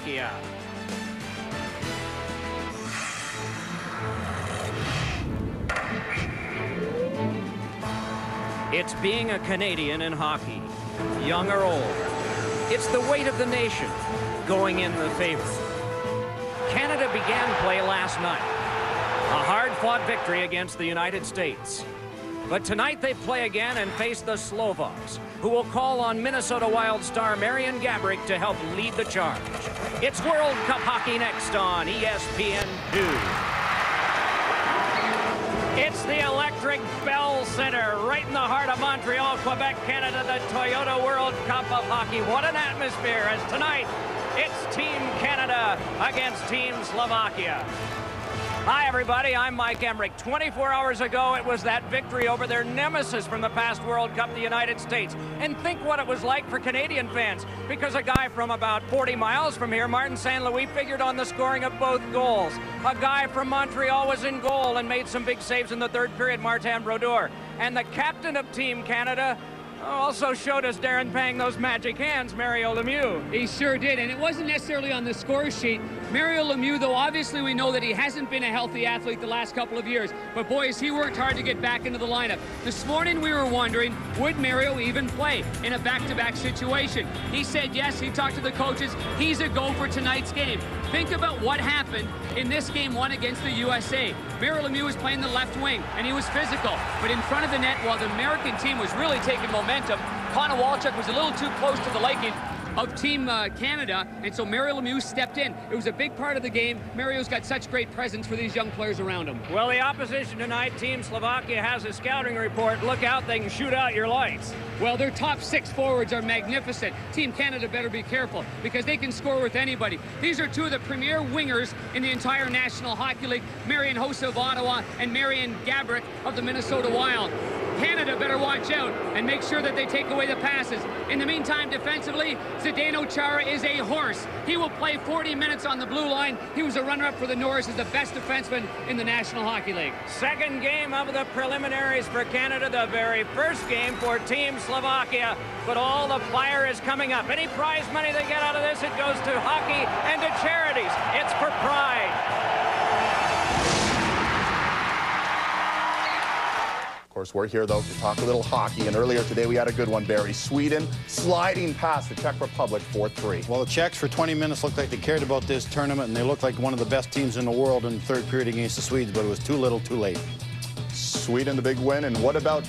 Slovakia. It's being a Canadian in hockey, young or old. It's the weight of the nation going in the favor. Canada began play last night. A hard-fought victory against the United States. But tonight they play again and face the Slovaks, who will call on Minnesota Wild star Marian Gaborik to help lead the charge. It's World Cup hockey next on ESPN2. It's the electric Bell Center right in the heart of Montreal, Quebec, Canada, the Toyota World Cup of Hockey. What an atmosphere as tonight it's Team Canada against Team Slovakia. Hi, everybody. I'm Mike Emmerich. 24 hours ago, it was that victory over their nemesis from the past World Cup, the United States. And think what it was like for Canadian fans, because a guy from about 40 miles from here, Martin St. Louis, figured on the scoring of both goals. A guy from Montreal was in goal and made some big saves in the third period, Martin Brodeur. And the captain of Team Canada also showed us Darren Pang those magic hands, Mario Lemieux. He sure did, and it wasn't necessarily on the score sheet. Mario Lemieux, though, obviously we know that he hasn't been a healthy athlete the last couple of years, but boys, he worked hard to get back into the lineup. This morning we were wondering, would Mario even play in a back-to-back situation? He said yes, he talked to the coaches, he's a go for tonight's game. Think about what happened in this game one against the USA. Mario Lemieux was playing the left wing, and he was physical, but in front of the net, while the American team was really taking momentum, Connor Walchuk was a little too close to the liking of Team Canada, and so Mario Lemieux stepped in. It was a big part of the game. Mario's got such great presence for these young players around him. Well, the opposition tonight, Team Slovakia, has a scouting report. Look out, they can shoot out your lights. Well, their top 6 forwards are magnificent. Team Canada better be careful because they can score with anybody. These are two of the premier wingers in the entire National Hockey League, Marian Hossa of Ottawa and Marian Gaborik of the Minnesota Wild. Canada better watch out and make sure that they take away the passes. In the meantime, defensively, Zdeno Chara is a horse. He will play 40 minutes on the blue line. He was a runner-up for the Norris as the best defenseman in the National Hockey League. Second game of the preliminaries for Canada, the very first game for Team Slovakia. But all the fire is coming up. Any prize money they get out of this, it goes to hockey and to charities. It's for pride. Of course, we're here, though, to talk a little hockey. And earlier today, we had a good one, Barry. Sweden sliding past the Czech Republic 4-3. Well, the Czechs for 20 minutes looked like they cared about this tournament, and they looked like one of the best teams in the world in the third period against the Swedes, but it was too little, too late. Sweden, the big win. And what about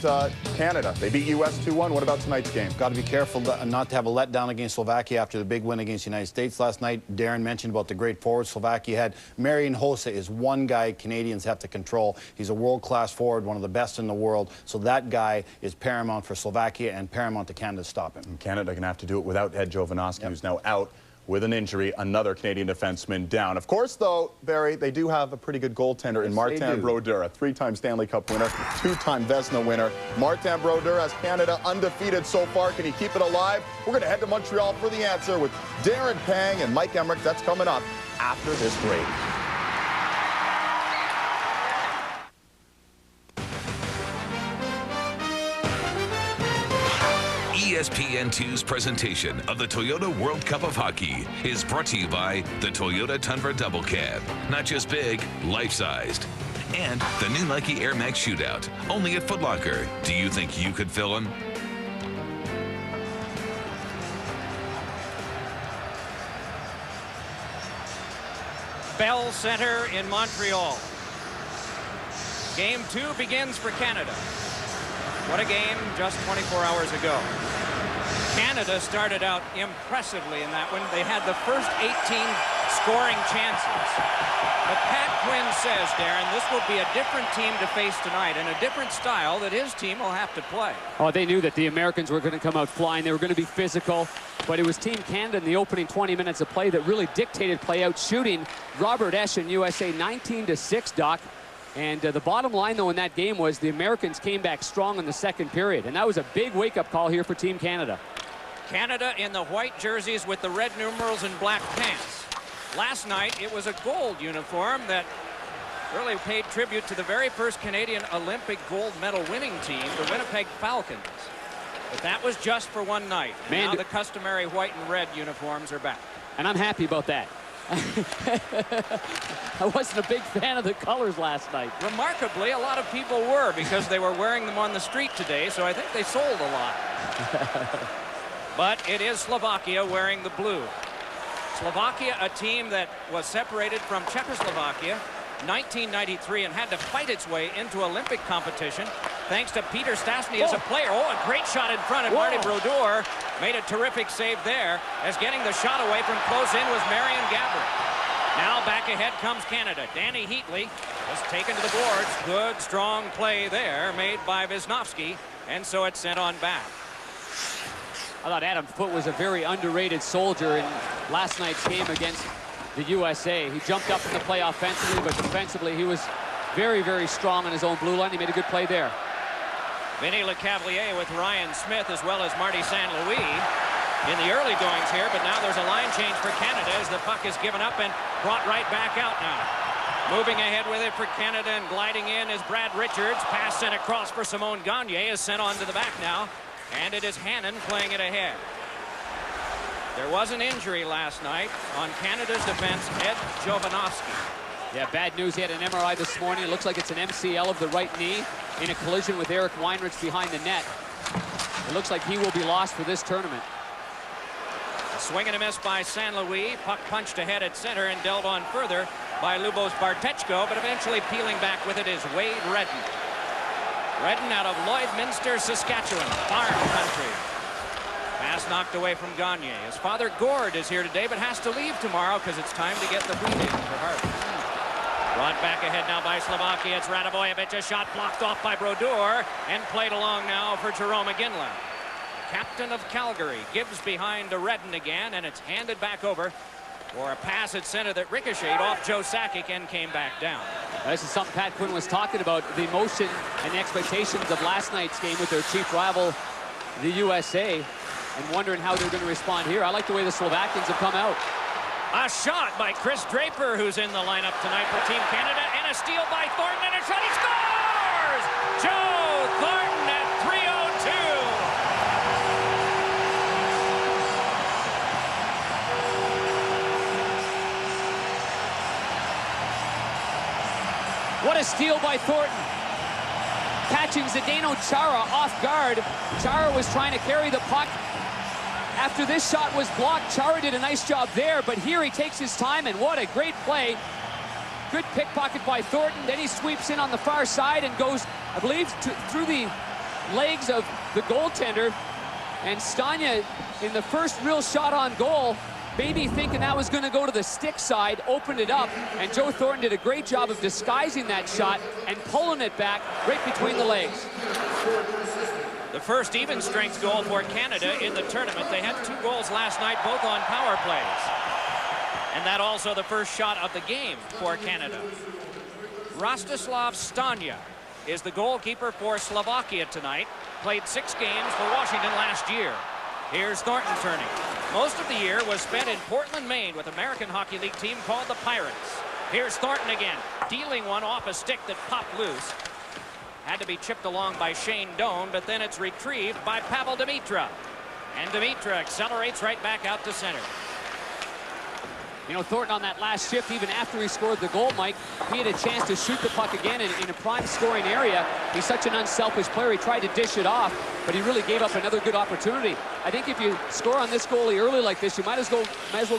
Canada? They beat U.S. 2-1. What about tonight's game? Got to be careful not to have a letdown against Slovakia after the big win against the United States last night. Darren mentioned about the great forwards Slovakia had. Marian Hossa is one guy Canadians have to control. He's a world-class forward, one of the best in the world. So that guy is paramount for Slovakia and paramount to Canada to stop him. And Canada can have to do it without Ed Jovanovski, who's now out with an injury, another Canadian defenseman down. Of course, though, Barry, they do have a pretty good goaltender in Martin Brodeur, a 3-time Stanley Cup winner, 2-time Vezina winner. Martin Brodeur has Canada undefeated so far. Can he keep it alive? We're going to head to Montreal for the answer with Darren Pang and Mike Emmerich. That's coming up after this break. ESPN2's presentation of the Toyota World Cup of Hockey is brought to you by the Toyota Tundra Double Cab. Not just big, life-sized. And the new Nike Air Max Shootout, only at Foot Locker. Do you think you could fill them? Bell Center in Montreal. Game 2 begins for Canada. What a game just 24 hours ago. Canada started out impressively in that one. They had the first 18 scoring chances. But Pat Quinn says, Darren, this will be a different team to face tonight and a different style that his team will have to play. Oh, they knew that the Americans were going to come out flying. They were going to be physical. But it was Team Canada in the opening 20 minutes of play that really dictated play-out shooting. Robert Esch and USA 19-6, Doc. And the bottom line, though, in that game was the Americans came back strong in the second period. And that was a big wake-up call here for Team Canada. Canada in the white jerseys with the red numerals and black pants. Last night, it was a gold uniform that really paid tribute to the very first Canadian Olympic gold medal winning team, the Winnipeg Falcons. But that was just for one night. Now the customary white and red uniforms are back. And I'm happy about that. I wasn't a big fan of the colors last night. Remarkably, a lot of people were, because they were wearing them on the street today, so I think they sold a lot. But it is Slovakia wearing the blue. Slovakia, a team that was separated from Czechoslovakia 1993 and had to fight its way into Olympic competition thanks to Peter Stastny as a player. Oh, a great shot in front, and Marty Brodeur made a terrific save there, as getting the shot away from close in was Marion Gaborik. Now back ahead comes Canada. Danny Heatley was taken to the boards. Good, strong play there made by Wisnowski, and so it's sent on back. I thought Adam Foote was a very underrated soldier in last night's game against the USA. He jumped up in the play offensively, but defensively he was very, very strong on his own blue line. He made a good play there. Vinny Lecavalier with Ryan Smith as well as Marty St. Louis in the early goings here, but now there's a line change for Canada as the puck is given up and brought right back out now. Moving ahead with it for Canada and gliding in is Brad Richards. Pass sent across for Simone Gagne is sent on to the back now, and it is Hannon playing it ahead. There was an injury last night on Canada's defense, Ed Jovanovski. Yeah, bad news. He had an MRI this morning. It looks like it's an MCL of the right knee in a collision with Eric Weinrich behind the net. It looks like he will be lost for this tournament. A swing and a miss by St. Louis. Puck punched ahead at center and dealt on further by Lubos Bartechko, but eventually peeling back with it is Wade Redden. Redden out of Lloydminster, Saskatchewan, farm country. Pass knocked away from Gagne. His father Gord is here today, but has to leave tomorrow because it's time to get the wheat in for Hart. Brought back ahead now by Slovakia. It's Radovojevic. A shot blocked off by Brodeur and played along now for Jerome Iginla. Captain of Calgary gives behind to Redden again, and it's handed back over for a pass at center that ricocheted off Joe Sakic and came back down. This is something Pat Quinn was talking about, the emotion and the expectations of last night's game with their chief rival, the USA, and wondering how they're going to respond here. I like the way the Slovakians have come out. A shot by Chris Draper, who's in the lineup tonight for Team Canada, and a steal by Thornton, and a shot. He scores! Joe Thornton at 3:02. What a steal by Thornton. Catching Zdeno Chara off guard. Chara was trying to carry the puck. After this shot was blocked, Chara did a nice job there, but here he takes his time, and what a great play. Good pickpocket by Thornton. Then he sweeps in on the far side and goes, I believe, through the legs of the goaltender. And Stanya, in the first real shot on goal, maybe thinking that was going to go to the stick side, opened it up, and Joe Thornton did a great job of disguising that shot and pulling it back right between the legs. The first even strength goal for Canada in the tournament. They had 2 goals last night, both on power plays. And that also the first shot of the game for Canada. Rostislav Stanya is the goalkeeper for Slovakia tonight. Played 6 games for Washington last year. Here's Thornton turning. Most of the year was spent in Portland, Maine with American Hockey League team called the Pirates. Here's Thornton again, dealing one off a stick that popped loose. Had to be chipped along by Shane Doan, but then it's retrieved by Pavel Dimitra. And Dimitra accelerates right back out to center. You know, Thornton on that last shift, even after he scored the goal, Mike, he had a chance to shoot the puck again in a prime scoring area. He's such an unselfish player. He tried to dish it off, but he really gave up another good opportunity. I think if you score on this goalie early like this, you might as well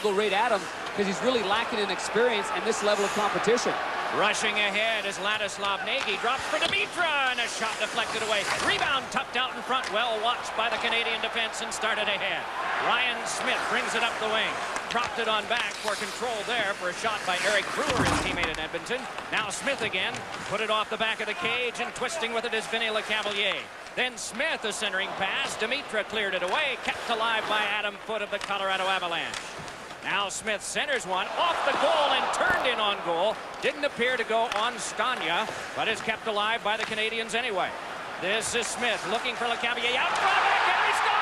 go right at him, because he's really lacking in experience and this level of competition. Rushing ahead is Ladislav Nagy. Drops for Dimitra, and a shot deflected away. Rebound tucked out in front. Well watched by the Canadian defense and started ahead. Ryan Smith brings it up the wing. Dropped it on back for control there for a shot by Eric Brewer, his teammate in Edmonton. Now Smith again. Put it off the back of the cage, and twisting with it is Vinny Lecavalier. Then Smith, a centering pass. Dimitra cleared it away. Kept alive by Adam Foote of the Colorado Avalanche. Now Smith centers one off the goal and turned in on goal. Didn't appear to go on Stanya, but is kept alive by the Canadians anyway. This is Smith looking for Lecavalier out front, and he scores!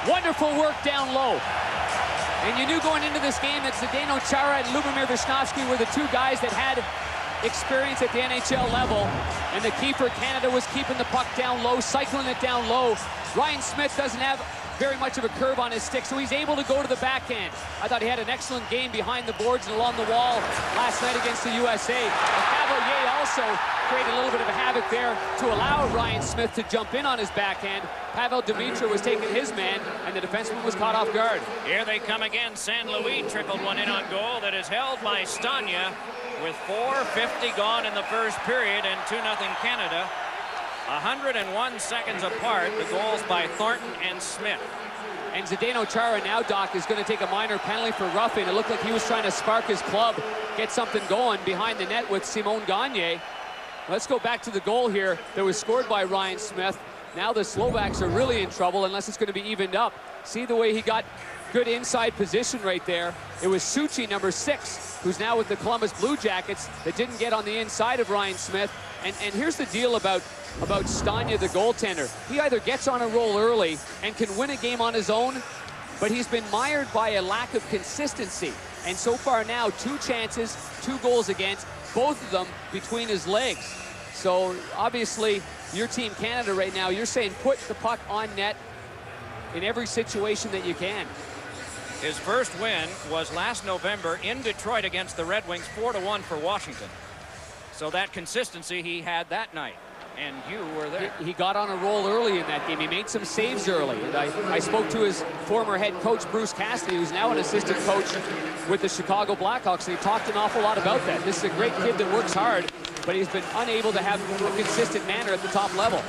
Wonderful work down low. And you knew going into this game that Zdeno Chara and Lubomir Visnovsky were the two guys that had experience at the NHL level. And the key for Canada was keeping the puck down low, cycling it down low. Ryan Smith doesn't have very much of a curve on his stick, so he's able to go to the backhand. I thought he had an excellent game behind the boards and along the wall last night against the USA. Cavalier also created a little bit of a havoc there to allow Ryan Smith to jump in on his backhand. Pavel Demitra was taking his man, and the defenseman was caught off guard. Here they come again. San Luis trickled one in on goal that is held by Stania with 4:50 gone in the first period and 2-0 Canada. 101 seconds apart, the goals by Thornton and Smith. And Zdeno Chara now, Doc, is going to take a minor penalty for roughing. It looked like he was trying to spark his club, get something going behind the net with Simon Gagne. Let's go back to the goal here that was scored by Ryan Smith. Now the Slovaks are really in trouble unless it's going to be evened up. See the way he got good inside position right there. It was Suchi, number 6, who's now with the Columbus Blue Jackets, that didn't get on the inside of Ryan Smith. And here's the deal about Stania, the goaltender. He either gets on a roll early and can win a game on his own, but he's been mired by a lack of consistency. And so far now, 2 chances, 2 goals against, both of them between his legs. So obviously, your team Canada right now, you're saying put the puck on net in every situation that you can. His first win was last November in Detroit against the Red Wings, 4-1 for Washington. So that consistency he had that night. And you were there. He got on a roll early in that game. He made some saves early. And I spoke to his former head coach, Bruce Cassidy, who's now an assistant coach with the Chicago Blackhawks, and he talked an awful lot about that. This is a great kid that works hard, but he's been unable to have a consistent manner at the top level.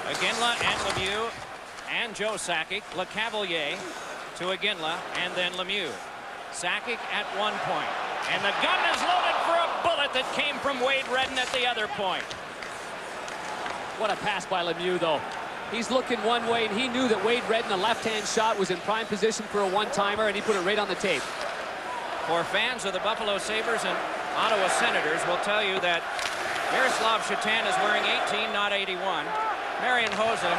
Iginla and Lemieux and Joe Sakic. LeCavalier to Iginla and then Lemieux. Sakic at one point. And the gun is loaded for a bullet that came from Wade Redden at the other point. What a pass by Lemieux, though. He's looking one way, and he knew that Wade Redden, a left-hand shot, was in prime position for a one-timer, and he put it right on the tape. For fans of the Buffalo Sabres and Ottawa Senators, will tell you that Miroslav Shatan is wearing 18, not 81. Marian Hossa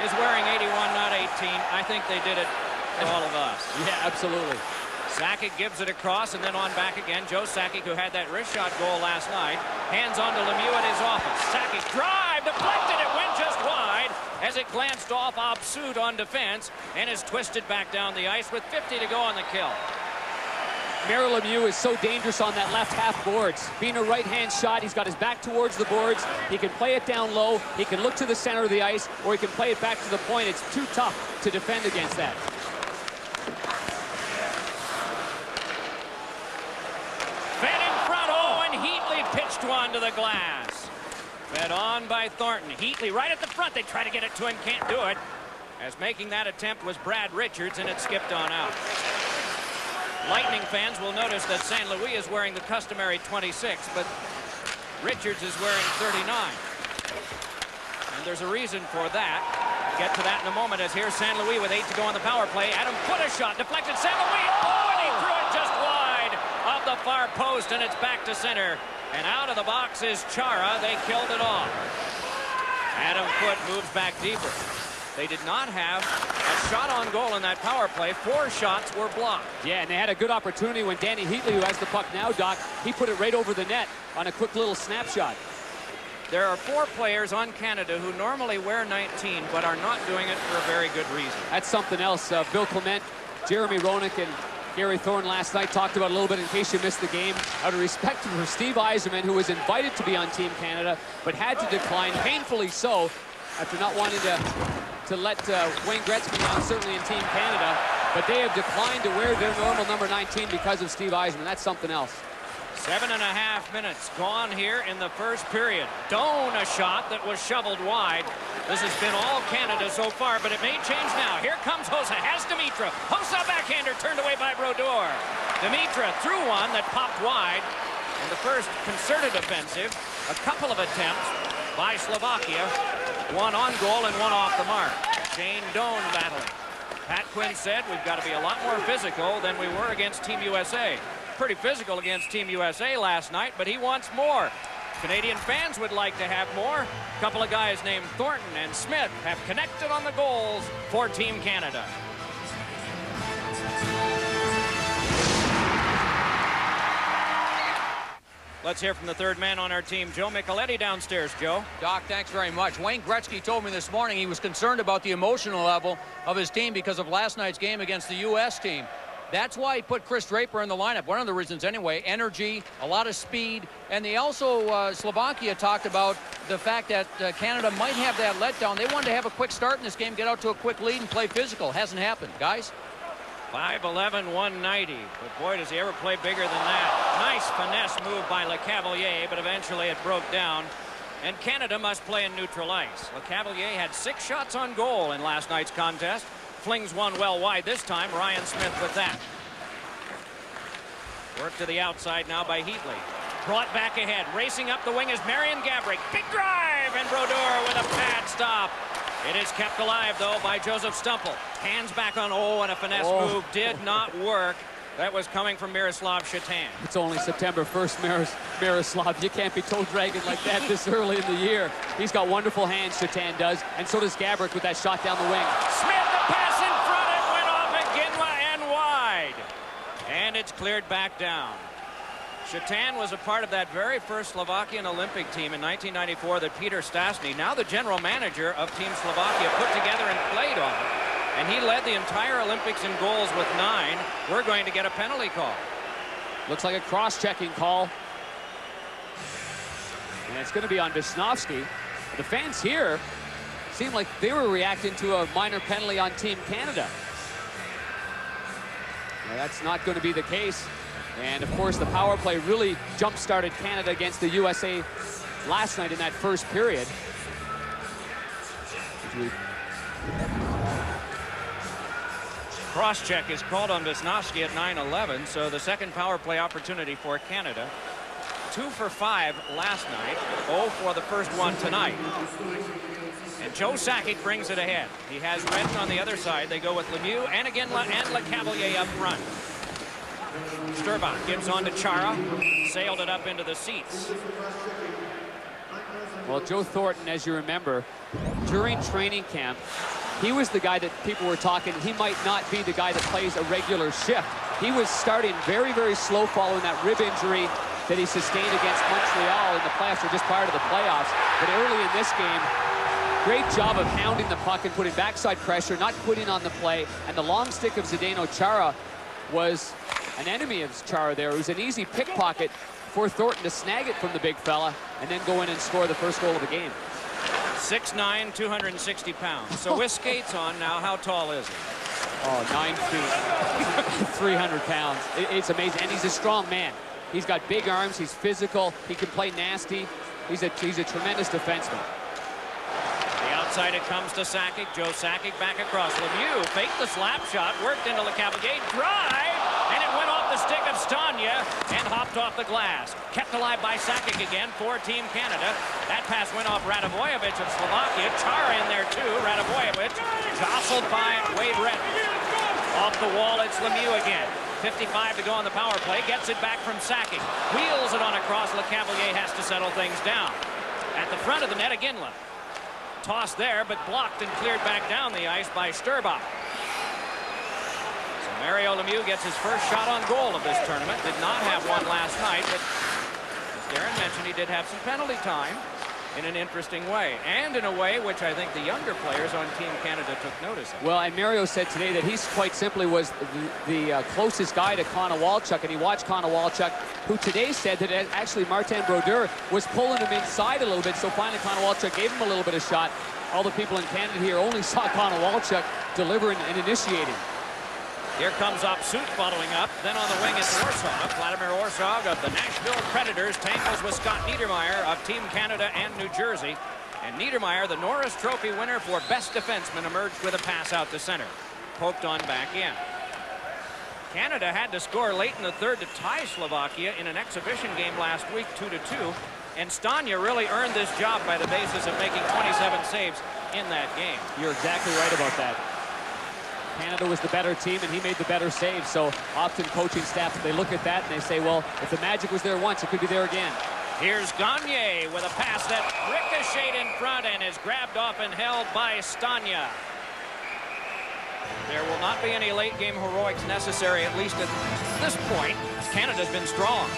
is wearing 81, not 18. I think they did it for all of us. Yeah, absolutely. Sakic gives it across and then on back again. Joe Sakic, who had that wrist shot goal last night, hands on to Lemieux at his office. Sakic drive, deflected, it went just wide as it glanced off Absud on defense and is twisted back down the ice with 50 to go on the kill. Mario Lemieux is so dangerous on that left half boards. Being a right-hand shot, he's got his back towards the boards. He can play it down low. He can look to the center of the ice, or he can play it back to the point. It's too tough to defend against that. Fed in front, oh, and Heatley pitched one to the glass. Fed on by Thornton. Heatley right at the front. They try to get it to him, can't do it. As making that attempt was Brad Richards, and it skipped on out. Lightning fans will notice that San Luis is wearing the customary 26, but Richards is wearing 39. And there's a reason for that. Get to that in a moment, as here's San Luis with 8 to go on the power play. Adam put a shot, deflected. San Luis, oh, and he threw it just wide of the far post, and it's back to center. And out of the box is Chara. They killed it off. Adam Foote moves back deeper. They did not have a shot on goal in that power play. 4 shots were blocked. Yeah, and they had a good opportunity when Danny Heatley, who has the puck now, Doc, he put it right over the net on a quick little snapshot. There are 4 players on Canada who normally wear 19, but are not doing it for a very good reason. That's something else. Bill Clement, Jeremy Roenick, and Gary Thorne last night talked about a little bit in case you missed the game. Out of respect for Steve Yzerman, who was invited to be on Team Canada, but had to decline, painfully so, after not wanting to let Wayne Gretzky down, certainly in Team Canada. But they have declined to wear their normal number 19 because of Steve Yzerman. That's something else. 7.5 minutes gone here in the first period. Doan, a shot that was shoveled wide. This has been all Canada so far, but it may change now. Here comes Hossa, has Demitra. Hossa backhander turned away by Brodeur. Demitra threw one that popped wide. In the first concerted offensive, a couple of attempts by Slovakia. 1 on goal and 1 off the mark. Shane Doan battling. Pat Quinn said we've got to be a lot more physical than we were against Team USA. Pretty physical against Team USA last night, but he wants more. Canadian fans would like to have more. A couple of guys named Thornton and Smith have connected on the goals for Team Canada. Let's hear from the third man on our team, Joe Micheletti, downstairs. Joe. Doc, thanks very much. Wayne Gretzky told me this morning he was concerned about the emotional level of his team because of last night's game against the U.S. team. That's why he put Chris Draper in the lineup. One of the reasons anyway, energy, a lot of speed. And they also, Slovakia talked about the fact that Canada might have that letdown. They wanted to have a quick start in this game, get out to a quick lead and play physical. Hasn't happened, guys. 5'11", 190. But boy, does he ever play bigger than that. Nice finesse move by LeCavalier, but eventually it broke down. And Canada must play in neutral ice. LeCavalier had 6 shots on goal in last night's contest. Flings one well wide this time. Ryan Smith with that. Work to the outside now by Heatley. Brought back ahead. Racing up the wing is Marian Gaborik. Big drive, and Brodeur with a pad stop. It is kept alive, though, by Joseph Stumple. Hands back on and a finesse move did not work. That was coming from Miroslav Shatan. It's only September 1st, Miroslav. You can't be toe dragging like that this early in the year. He's got wonderful hands, Shatan does, and so does Gaborik with that shot down the wing. Smith, the pass in front. It went off Iginla and wide. And it's cleared back down. Shatan was a part of that very first Slovakian Olympic team in 1994 that Peter Stastny, now the general manager of Team Slovakia, put together and played on. And he led the entire Olympics in goals with 9. We're going to get a penalty call. Looks like a cross-checking call. And it's going to be on Wisnowski. The fans here seem like they were reacting to a minor penalty on Team Canada. Well, that's not going to be the case. And, of course, the power play really jump-started Canada against the USA last night in that first period. Cross-check is called on Wisnowski at 9:11, so the second power play opportunity for Canada. 2 for 5 last night, 0 for the first one tonight. And Joe Sakic brings it ahead. He has Redden on the other side. They go with Lemieux and again and LeCavalier up front. Sturbach gives on to Chara, sailed it up into the seats. Well, Joe Thornton, as you remember, during training camp, he was the guy that people were talking, he might not be the guy that plays a regular shift. He was starting very, very slow following that rib injury that he sustained against Montreal in the playoffs, or just prior to the playoffs. But early in this game, great job of hounding the puck and putting backside pressure, not quitting on the play. And the long stick of Zdeno Chara was an enemy of Chara there. It was an easy pickpocket for Thornton to snag it from the big fella and then go in and score the first goal of the game. 6'9", 260 pounds. So with skates on now, how tall is he? Oh, 9 feet, 300 pounds. It's amazing, and he's a strong man. He's got big arms, he's physical, he can play nasty. He's a tremendous defenseman. The outside it comes to Sakic. Joe Sakic back across. Lemieux faked the slap shot, worked into LeCavalier, drive, and it went off the stick of Stanya and hopped off the glass. Kept alive by Sakic again for Team Canada. That pass went off Radivojevic of Slovakia. Chara in there too. Radivojevic jostled by Wade Redden. Off the wall, it's Lemieux again. 55 to go on the power play. Gets it back from Sakic. Wheels it on across. LeCavalier has to settle things down. At the front of the net, Iginla. Tossed there, but blocked and cleared back down the ice by Sturbach. So Mario Lemieux gets his first shot on goal of this tournament. Did not have one last night, but as Darren mentioned, he did have some penalty time in an interesting way, and in a way which I think the younger players on Team Canada took notice of. Well, and Mario said today that he's quite simply was the closest guy to Konowalchuk, and he watched Konowalchuk, who today said that actually Martin Brodeur was pulling him inside a little bit, so finally Konowalchuk gave him a little bit of shot. All the people in Canada here only saw Konowalchuk delivering and initiating. Here comes Opsut following up. Then on the wing is Orsog. Vladimir Orsog of the Nashville Predators tangles with Scott Niedermayer of Team Canada and New Jersey. And Niedermayer, the Norris Trophy winner for Best Defenseman, emerged with a pass out to center. Poked on back in. Canada had to score late in the third to tie Slovakia in an exhibition game last week, 2-2. And Stanya really earned this job by the basis of making 27 saves in that game. You're exactly right about that. Canada was the better team, and he made the better save. So often coaching staffs, they look at that and they say, well, if the magic was there once, it could be there again. Here's Gagne with a pass that ricocheted in front and is grabbed off and held by Stanya. There will not be any late game heroics necessary, at least at this point. Canada's been strong.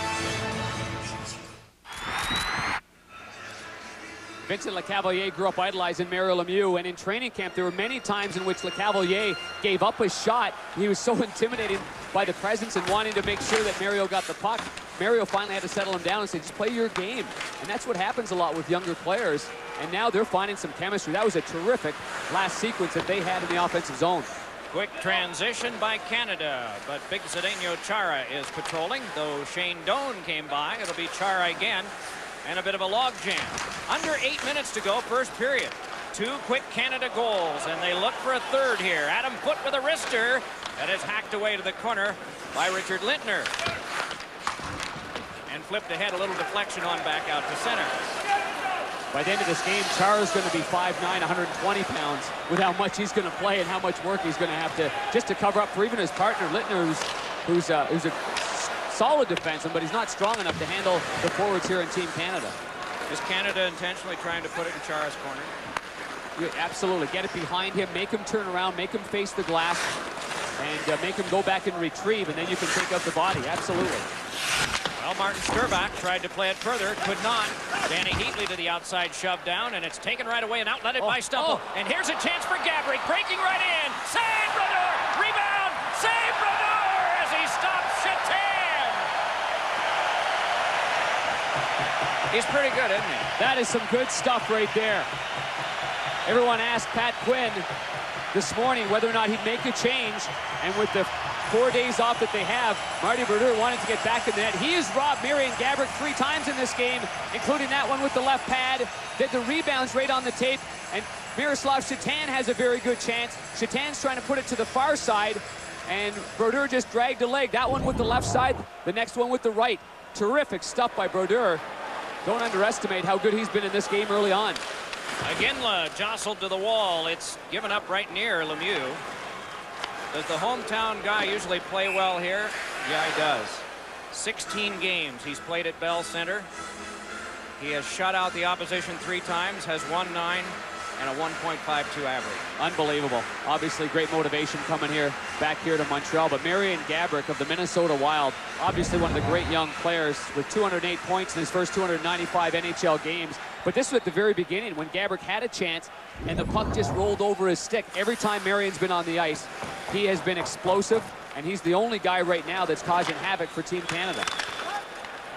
Vincent Lecavalier grew up idolizing Mario Lemieux, and in training camp there were many times in which Lecavalier gave up a shot. He was so intimidated by the presence and wanting to make sure that Mario got the puck. Mario finally had to settle him down and say, just play your game. And that's what happens a lot with younger players. And now they're finding some chemistry. That was a terrific last sequence that they had in the offensive zone. Quick transition by Canada, but Big Zdeno Chara is patrolling, though Shane Doan came by. It'll be Chara again, and a bit of a log jam. Under 8 minutes to go, first period. 2 quick Canada goals, and they look for a third here. Adam Foote with a wrister that is hacked away to the corner by Richard Lintner. And flipped ahead, a little deflection on back out to center. By the end of this game, Chara's going to be 5'9", 120 pounds with how much he's going to play and how much work he's going to have to just to cover up for even his partner Lintner, who's a solid defenseman, but he's not strong enough to handle the forwards here in Team Canada. Is Canada intentionally trying to put it in Chara's corner? Yeah, absolutely. Get it behind him, make him turn around, make him face the glass, and make him go back and retrieve, and then you can take out the body. Absolutely. Well, Martin Sturbach tried to play it further, could not. Danny Heatley to the outside shove down, and it's taken right away and outletted by Stumpel. And here's a chance for Gabrick, breaking right in. Save Brodeur! Rebound! Save Brodeur as he stops Shatan! He's pretty good, isn't he? That is some good stuff right there. Everyone asked Pat Quinn this morning whether or not he'd make a change, and with the 4 days off that they have, Marty Brodeur wanted to get back in the net. He has robbed Marian Gaborik 3 times in this game, including that one with the left pad. Did the rebounds right on the tape, and Miroslav Shatan has a very good chance. Shatan's trying to put it to the far side, and Brodeur just dragged a leg. That one with the left side, the next one with the right. Terrific stuff by Brodeur. Don't underestimate how good he's been in this game early on. Iginla jostled to the wall. It's given up right near Lemieux. Does the hometown guy usually play well here? Yeah, he does. 16 games he's played at Bell Center. He has shut out the opposition 3 times, has won 9, and a 1.52 average. Unbelievable. Obviously great motivation coming back here to Montreal. But Marian Gaborik of the Minnesota Wild, obviously one of the great young players with 208 points in his first 295 NHL games. But this was at the very beginning when Gaborik had a chance and the puck just rolled over his stick. Every time Marian's been on the ice, he has been explosive, and he's the only guy right now that's causing havoc for Team Canada.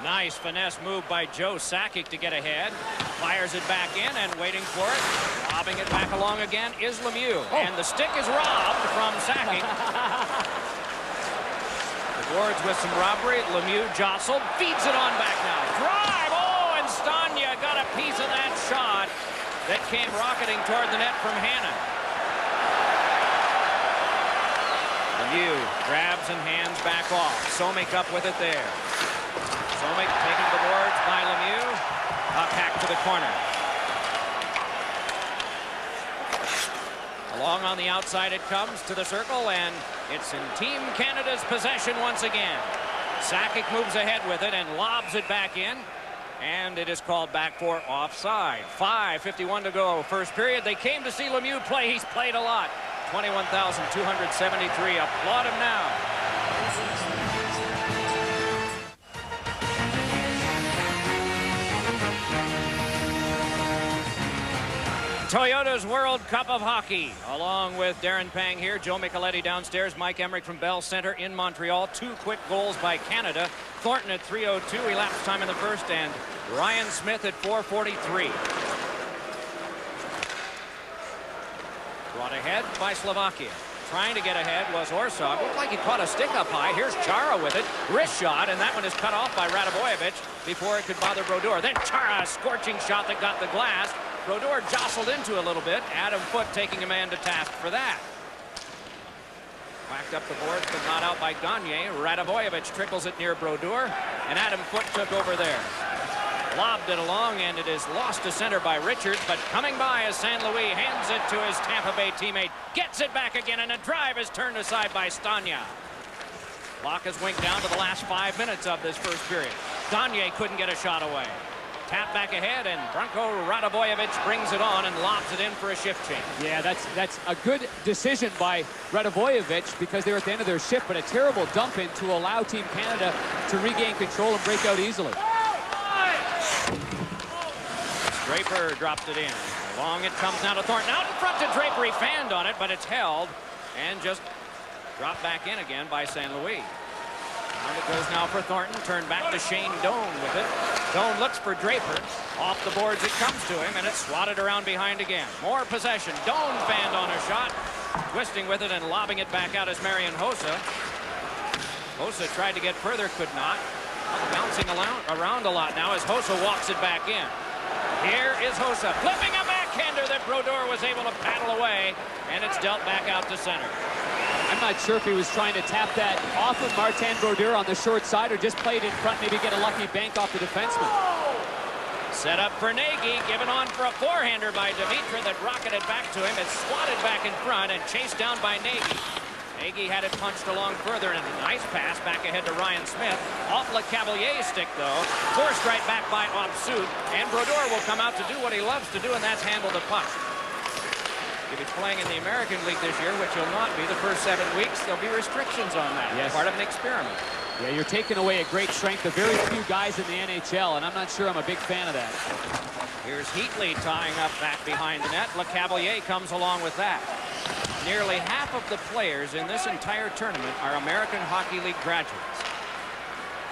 Nice finesse move by Joe Sakic to get ahead. Fires it back in and waiting for it. Lobbing it back along again is Lemieux. Oh. And the stick is robbed from Sakic. The boards with some robbery. Lemieux jostled. Feeds it on back now. Drive! Oh, and Stanya got a piece of that shot that came rocketing toward the net from Hannon. Lemieux grabs and hands back off. Somik up with it there. Somik taking the boards by Lemieux. Puck hack to the corner. Along on the outside it comes to the circle, and it's in Team Canada's possession once again. Sakic moves ahead with it and lobs it back in, and it is called back for offside. 5:51 to go, first period. They came to see Lemieux play. He's played a lot. 21,273. Applaud him now. Toyota's World Cup of Hockey, along with Darren Pang here, Joe Micheletti downstairs, Mike Emmerich from Bell Center in Montreal. 2 quick goals by Canada. Thornton at 3:02, elapsed time in the first, and Ryan Smith at 4:43. Brought ahead by Slovakia. Trying to get ahead was Orsog. Looked like he caught a stick up high. Here's Chara with it. Wrist shot, and that one is cut off by Radovojevic before it could bother Brodeur. Then Chara, a scorching shot that got the glass. Brodeur jostled into a little bit. Adam Foote taking a man to task for that. Whacked up the boards, but not out by Gagne. Radovojevic trickles it near Brodeur, and Adam Foote took over there. Lobbed it along, and it is lost to center by Richards, but coming by as St. Louis hands it to his Tampa Bay teammate. Gets it back again, and a drive is turned aside by Stanya. Clock has winked down to the last 5 minutes of this first period. Gagne couldn't get a shot away. Tap back ahead, and Branko Radovojevic brings it on and lobs it in for a shift change. Yeah, that's a good decision by Radovojevic because they were at the end of their shift, but a terrible dump in to allow Team Canada to regain control and break out easily. Draper dropped it in. Long it comes now to Thornton. Out in front to Draper. He fanned on it, but it's held and just dropped back in again by St. Louis. And it goes now for Thornton. Turned back to Shane Doan with it. Doan looks for Draper. Off the boards it comes to him, and it's swatted around behind again. More possession. Doan fanned on a shot. Twisting with it and lobbing it back out as Marian Hossa. Hossa tried to get further, could not. Bouncing around a lot now as Hossa walks it back in. Here is Hossa flipping a backhander that Brodeur was able to paddle away, and it's dealt back out to center. I'm not sure if he was trying to tap that off of Martin Brodeur on the short side or just played in front, maybe get a lucky bank off the defenseman. Set up for Nagy, given on for a forehander by Dimitra that rocketed back to him. It's swatted back in front and chased down by Nagy. Nagy had it punched along further, and a nice pass back ahead to Ryan Smith. Off LeCavalier's stick, though. Forced right back by Opsut, and Brodeur will come out to do what he loves to do, and that's handle the puck. If he's playing in the American League this year, which he'll not be the first 7 weeks, there'll be restrictions on that. Yes. Part of an experiment. Yeah, you're taking away a great strength of very few guys in the NHL, and I'm not sure I'm a big fan of that. Here's Heatley tying up back behind the net. LeCavalier comes along with that. Nearly half of the players in this entire tournament are American Hockey League graduates.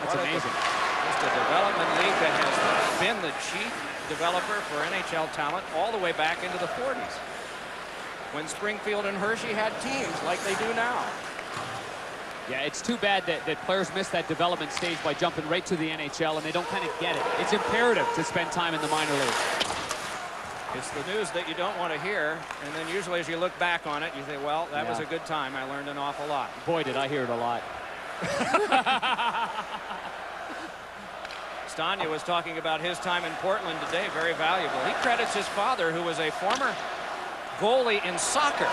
That's amazing. Just a development league that has been the chief developer for NHL talent all the way back into the 40s. When Springfield and Hershey had teams like they do now. Yeah, it's too bad that players miss that development stage by jumping right to the NHL, and they don't kind of get it. It's imperative to spend time in the minor leagues. It's the news that you don't want to hear, and then usually as you look back on it, you say, well, that was a good time. I learned an awful lot. Boy, did I hear it a lot. Stanya was talking about his time in Portland today, very valuable. He credits his father, who was a former goalie in soccer,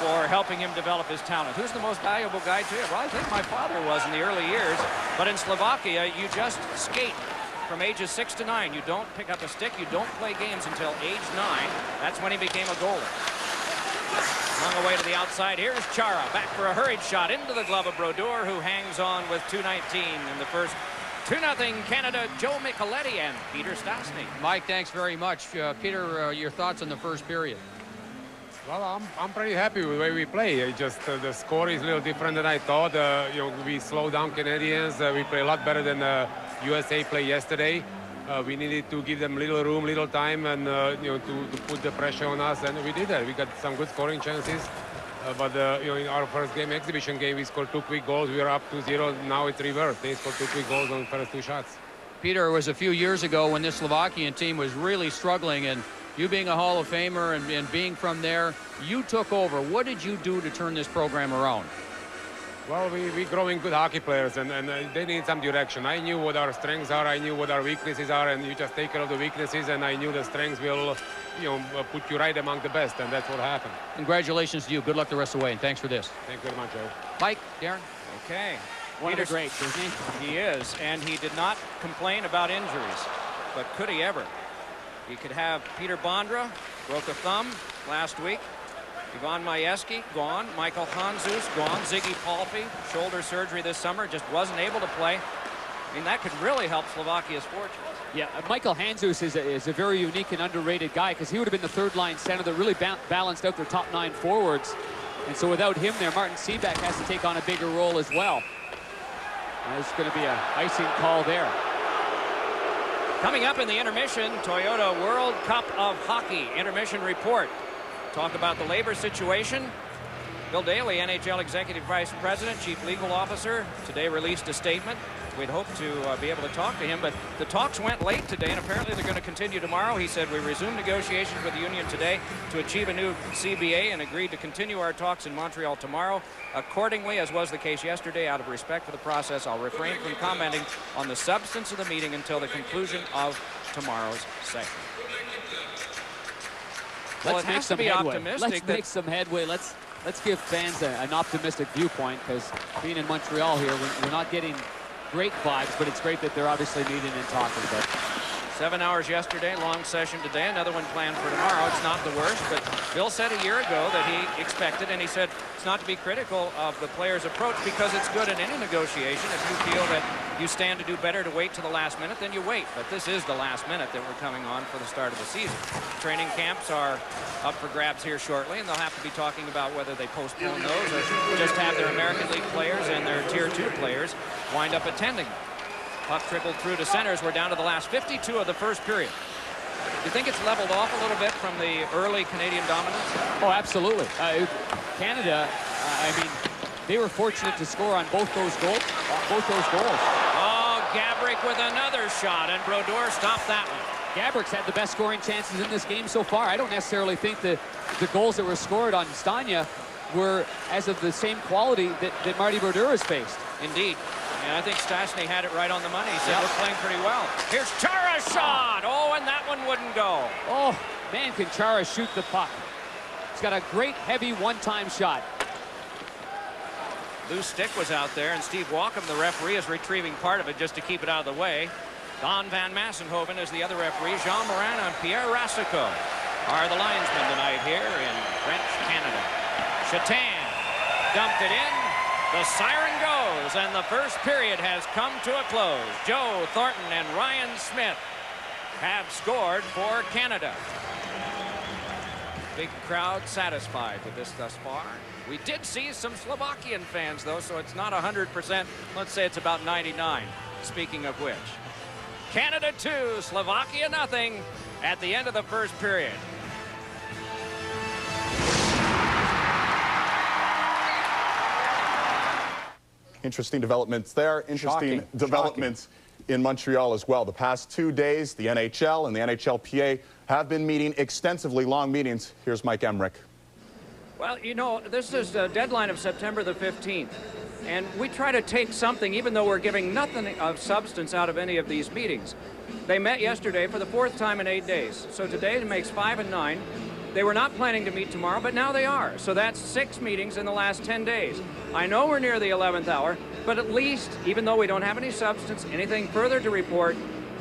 for helping him develop his talent. Who's the most valuable guy to you? Well, I think my father was in the early years, but in Slovakia, you just skate from ages 6 to 9. You don't pick up a stick. You don't play games until age 9. That's when he became a goalie. Flung away to the outside. Here's Chara back for a hurried shot into the glove of Brodeur, who hangs on with 2:19 in the first. 2-0 Canada. Joe Micheletti and Peter Stastny. Mike, thanks very much. Peter, your thoughts on the first period? Well, I'm pretty happy with the way we play. It just the score is a little different than I thought. You know, we slowed down Canadians. We play a lot better than USA played yesterday. We needed to give them little room, little time, and you know, to put the pressure on us, and we did that. We got some good scoring chances. But you know, in our first game, exhibition game, we scored 2 quick goals. We were up 2-0. Now it's reversed. They scored 2 quick goals on the first 2 shots. Peter, it was a few years ago when this Slovakian team was really struggling, and you being a Hall of Famer and being from there, you took over. What did you do to turn this program around? Well, we're growing good hockey players, and they need some direction. I knew what our strengths are, I knew what our weaknesses are, and you just take care of the weaknesses, and I knew the strengths will, you know, put you right among the best, and that's what happened. Congratulations to you. Good luck the rest of the way, and thanks for this. Thank you very much, Joe. Mike, Darren. Okay. One of the greats, isn't he? He is, and he did not complain about injuries, but could he ever? He could have Peter Bondra, broke a thumb last week. Ivan Majewski, gone. Michael Handzus, gone. Ziggy Palffy, shoulder surgery this summer, just wasn't able to play. I mean, that could really help Slovakia's fortunes. Yeah, Michael Handzus is a very unique and underrated guy, because he would have been the third-line center that really balanced out their top 9 forwards. And so without him there, Martin Seaback has to take on a bigger role as well. And there's going to be an icing call there. Coming up in the intermission, Toyota World Cup of Hockey intermission report. Talk about the labor situation. Bill Daly, NHL Executive Vice President, Chief Legal Officer, today released a statement. We'd hoped to be able to talk to him, but the talks went late today, and apparently they're going to continue tomorrow. He said, we resumed negotiations with the union today to achieve a new CBA and agreed to continue our talks in Montreal tomorrow. Accordingly, as was the case yesterday, out of respect for the process, I'll refrain from commenting on the substance of the meeting until the conclusion of tomorrow's session. Well, Let's make some headway. Let's make some headway. Let's give fans an optimistic viewpoint, because being in Montreal here, we're not getting great vibes, but it's great that they're obviously meeting and talking. But 7 hours yesterday, long session today, another one planned for tomorrow. It's not the worst, but Bill said a year ago that he expected, and he said it's not to be critical of the players' approach, because it's good in any negotiation if you feel that you stand to do better to wait to the last minute, then you wait. But this is the last minute that we're coming on for the start of the season. Training camps are up for grabs here shortly, and they'll have to be talking about whether they postpone those or just have their American League players and their Tier 2 players wind up attending. Puck trickled through to centers. We're down to the last 52 of the first period. Do you think it's leveled off a little bit from the early Canadian dominance? Oh, absolutely. Canada, I mean, they were fortunate to score on both those goals. Oh, Gabrick with another shot, and Brodeur stopped that one. Gabrick's had the best scoring chances in this game so far. I don't necessarily think the goals that were scored on Stania were as of the same quality that Marty Brodeur has faced. Indeed. And I think Stastny had it right on the money. He said, we're playing pretty well. Here's Chara's shot. Oh, and that one wouldn't go. Oh, man, can Chara shoot the puck. He's got a great, heavy one-time shot. Loose stick was out there, and Steve Walkham, the referee, is retrieving part of it just to keep it out of the way. Don Van Massenhoven is the other referee. Jean Morin and Pierre Racicot are the linesmen tonight here in French Canada. Chatain dumped it in. The siren goes, and the first period has come to a close. Joe Thornton and Ryan Smith have scored for Canada. Big crowd satisfied with this thus far. We did see some Slovakian fans, though, so it's not 100%. Let's say it's about 99, speaking of which. Canada 2, Slovakia nothing at the end of the first period. Interesting developments there. Interesting developments in Montreal as well. The past 2 days, the NHL and the NHLPA have been meeting extensively, long meetings. Here's Mike Emmerich. Well, you know, this is a deadline of September the 15th. And we try to take something, even though we're giving nothing of substance out of any of these meetings. They met yesterday for the 4th time in 8 days. So today it makes 5 and 9. They were not planning to meet tomorrow, but now they are. So that's 6 meetings in the last 10 days. I know we're near the 11th hour, but at least, even though we don't have any substance, anything further to report,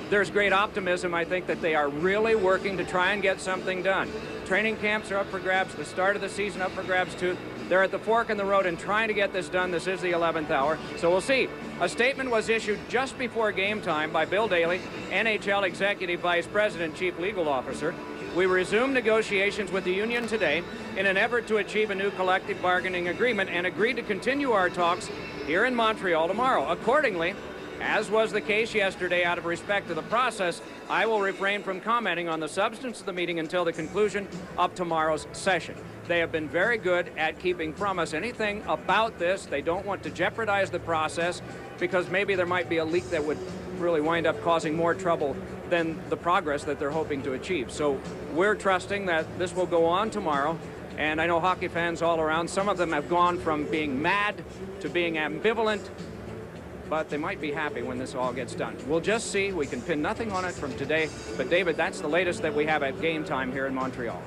there's great optimism, I think, that they are really working to try and get something done. Training camps are up for grabs, the start of the season up for grabs too. They're at the fork in the road and trying to get this done. This is the 11th hour, so we'll see. A statement was issued just before game time by Bill Daly, NHL Executive Vice President, Chief Legal Officer. We resumed negotiations with the union today in an effort to achieve a new collective bargaining agreement and agreed to continue our talks here in Montreal tomorrow. Accordingly, as was the case yesterday, out of respect to the process, I will refrain from commenting on the substance of the meeting until the conclusion of tomorrow's session. They have been very good at keeping from us anything about this. They don't want to jeopardize the process because maybe there might be a leak that would really wind up causing more trouble than the progress that they're hoping to achieve. So we're trusting that this will go on tomorrow. And I know hockey fans all around, some of them have gone from being mad to being ambivalent, but they might be happy when this all gets done. We'll just see. We can pin nothing on it from today. But, David, that's the latest that we have at game time here in Montreal.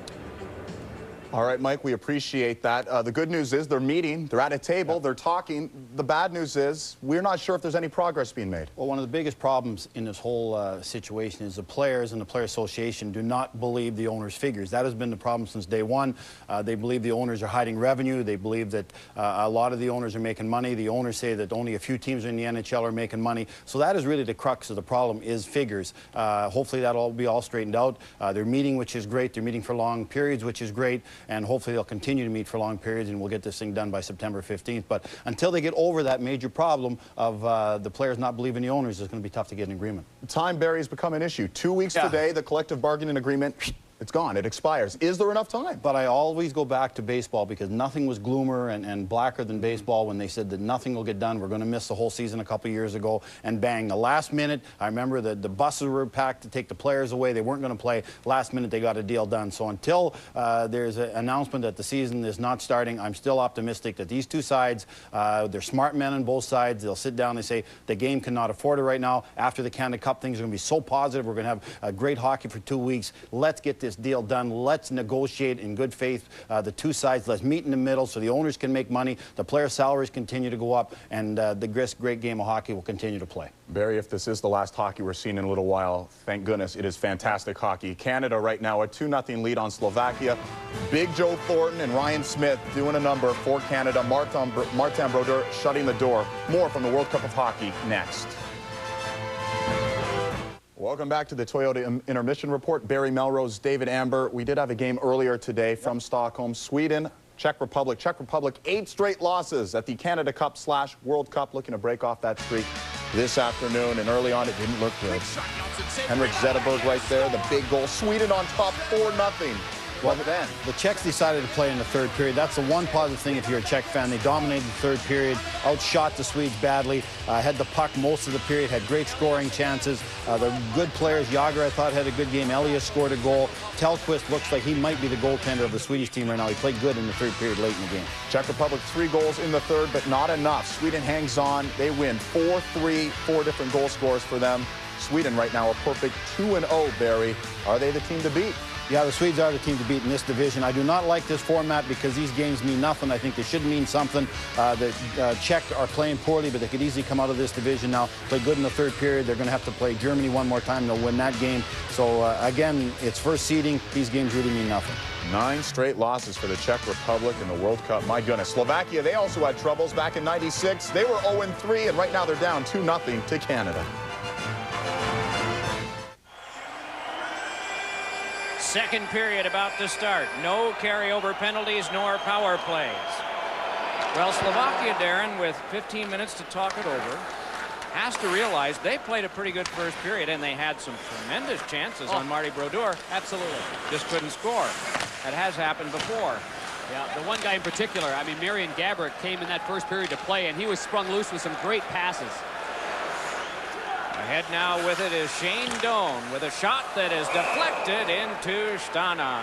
All right, Mike, we appreciate that. The good news is they're meeting, they're at a table, they're talking. The bad news is we're not sure if there's any progress being made. Well, one of the biggest problems in this whole situation is the players and the Player Association do not believe the owners' figures. That has been the problem since day one. They believe the owners are hiding revenue. They believe that a lot of the owners are making money. The owners say that only a few teams in the NHL are making money. So that is really the crux of the problem, is figures. Hopefully that'll be all straightened out. They're meeting, which is great. They're meeting for long periods, which is great. And hopefully they'll continue to meet for long periods, and we'll get this thing done by September 15th. But until they get over that major problem of the players not believing the owners, it's going to be tough to get an agreement. Time, Barry, has become an issue. 2 weeks today, the collective bargaining agreement, it's gone. It expires. Is there enough time? But I always go back to baseball because nothing was gloomer and blacker than baseball when they said that nothing will get done. We're going to miss the whole season a couple years ago. And bang, the last minute, I remember that the buses were packed to take the players away. They weren't going to play. Last minute, they got a deal done. So until there's an announcement that the season is not starting, I'm still optimistic that these two sides, they're smart men on both sides. They'll sit down and say the game cannot afford it right now. After the Canada Cup, things are going to be so positive. We're going to have a great hockey for 2 weeks. Let's get this deal done. Let's negotiate in good faith, the two sides. Let's meet in the middle so the owners can make money, the players' salaries continue to go up, and the great game of hockey will continue to play. Barry, if this is the last hockey we're seeing in a little while, thank goodness it is fantastic hockey. Canada right now a 2-0 lead on Slovakia. Big Joe Thornton and Ryan Smith doing a number for Canada. Martin Brodeur shutting the door. More from the World Cup of Hockey next. Welcome back to the Toyota Intermission Report. Barry Melrose, David Amber. We did have a game earlier today from Stockholm. Sweden, Czech Republic. Czech Republic, 8 straight losses at the Canada Cup / World Cup, looking to break off that streak this afternoon. And early on, it didn't look good. Henrik Zetterberg right there, the big goal. Sweden on top, 4-0. Well, then the Czechs decided to play in the third period. That's the one positive thing if you're a Czech fan. They dominated the third period, outshot the Swedes badly, had the puck most of the period, had great scoring chances. The good players, Jágr, I thought, had a good game. Elias scored a goal. Tellqvist looks like he might be the goaltender of the Swedish team right now. He played good in the third period late in the game. Czech Republic 3 goals in the third, but not enough. Sweden hangs on. They win 4-3, 4 different goal scorers for them. Sweden right now a perfect 2-0, Barry. Are they the team to beat? Yeah, the Swedes are the team to beat in this division. I do not like this format because these games mean nothing. I think they should mean something. The Czech are playing poorly, but they could easily come out of this division now. Play good in the third period. They're going to have to play Germany one more time. They'll win that game. So, again, it's first seeding. These games really mean nothing. 9 straight losses for the Czech Republic in the World Cup. My goodness. Slovakia, they also had troubles back in '96. They were 0-3, and right now they're down 2-0 to Canada. Second period about to start. No carryover penalties nor power plays. Well, Slovakia, Darren, with 15 minutes to talk it over, has to realize they played a pretty good first period, and they had some tremendous chances on Marty Brodeur. Absolutely. Just couldn't score. That has happened before. Yeah, the one guy in particular, I mean, Marian Gaborik came in that first period to play, and he was sprung loose with some great passes. Ahead now with it is Shane Doan with a shot that is deflected into Stana.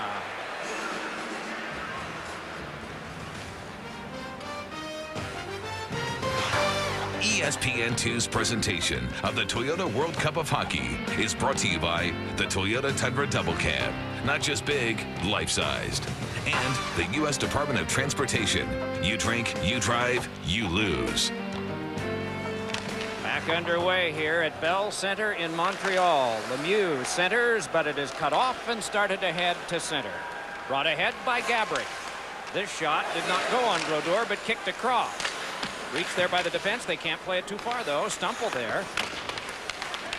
ESPN2's presentation of the Toyota World Cup of Hockey is brought to you by the Toyota Tundra Double Cab. Not just big, life-sized. And the U.S. Department of Transportation. You drink, you drive, you lose. Back underway here at Bell Center in Montreal. Lemieux centers, but it is cut off and started to head to center. Brought ahead by Gaborik. This shot did not go on Brodeur, but kicked across. Reached there by the defense. They can't play it too far, though. Stumple there.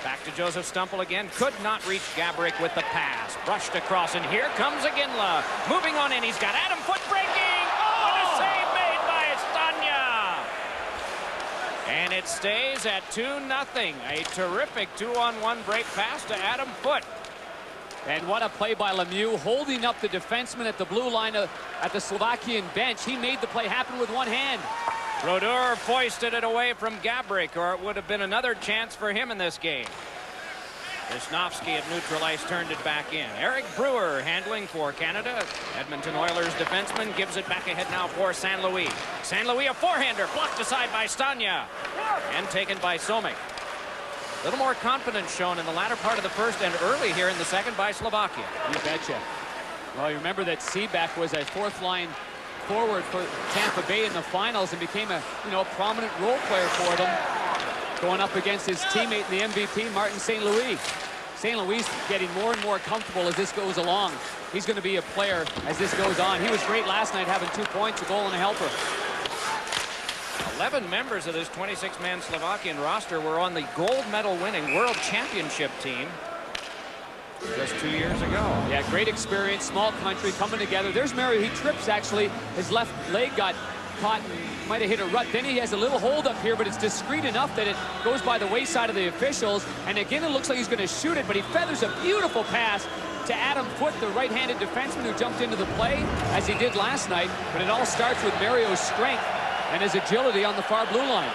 Back to Joseph Stumple again. Could not reach Gaborik with the pass. Brushed across, and here comes Iginla. Moving on in. He's got Adam Foote breaking. Oh, and a save made by Stania. And it stays at 2-0. A terrific 2-on-1 break pass to Adam Foote. And what a play by Lemieux, holding up the defenseman at the blue line at the Slovakian bench. He made the play happen with one hand. Brodeur foisted it away from Gaborik, or it would have been another chance for him in this game. Wisnowski at neutral ice turned it back in. Eric Brewer handling for Canada. Edmonton Oilers defenseman gives it back ahead now for St. Louis. St. Louis a forehander, blocked aside by Stania and taken by Somik. A little more confidence shown in the latter part of the first and early here in the second by Slovakia. You betcha. Well, you remember that Seaback was a fourth-line forward for Tampa Bay in the finals and became a prominent role player for them, going up against his teammate in the MVP, Martin St. Louis. St. Louis getting more and more comfortable as this goes along. He's going to be a player as this goes on. He was great last night, having 2 points, a goal, and a helper. 11 members of this 26-man Slovakian roster were on the gold medal winning World Championship team just 2 years ago. Yeah, great experience, small country coming together. There's Mario. He trips, actually. His left leg got caught and might have hit a rut. Then he has a little hold up here, but it's discreet enough that it goes by the wayside of the officials. And again, it looks like he's going to shoot it, but he feathers a beautiful pass to Adam Foote, the right-handed defenseman who jumped into the play, as he did last night. But it all starts with Mario's strength and his agility on the far blue line.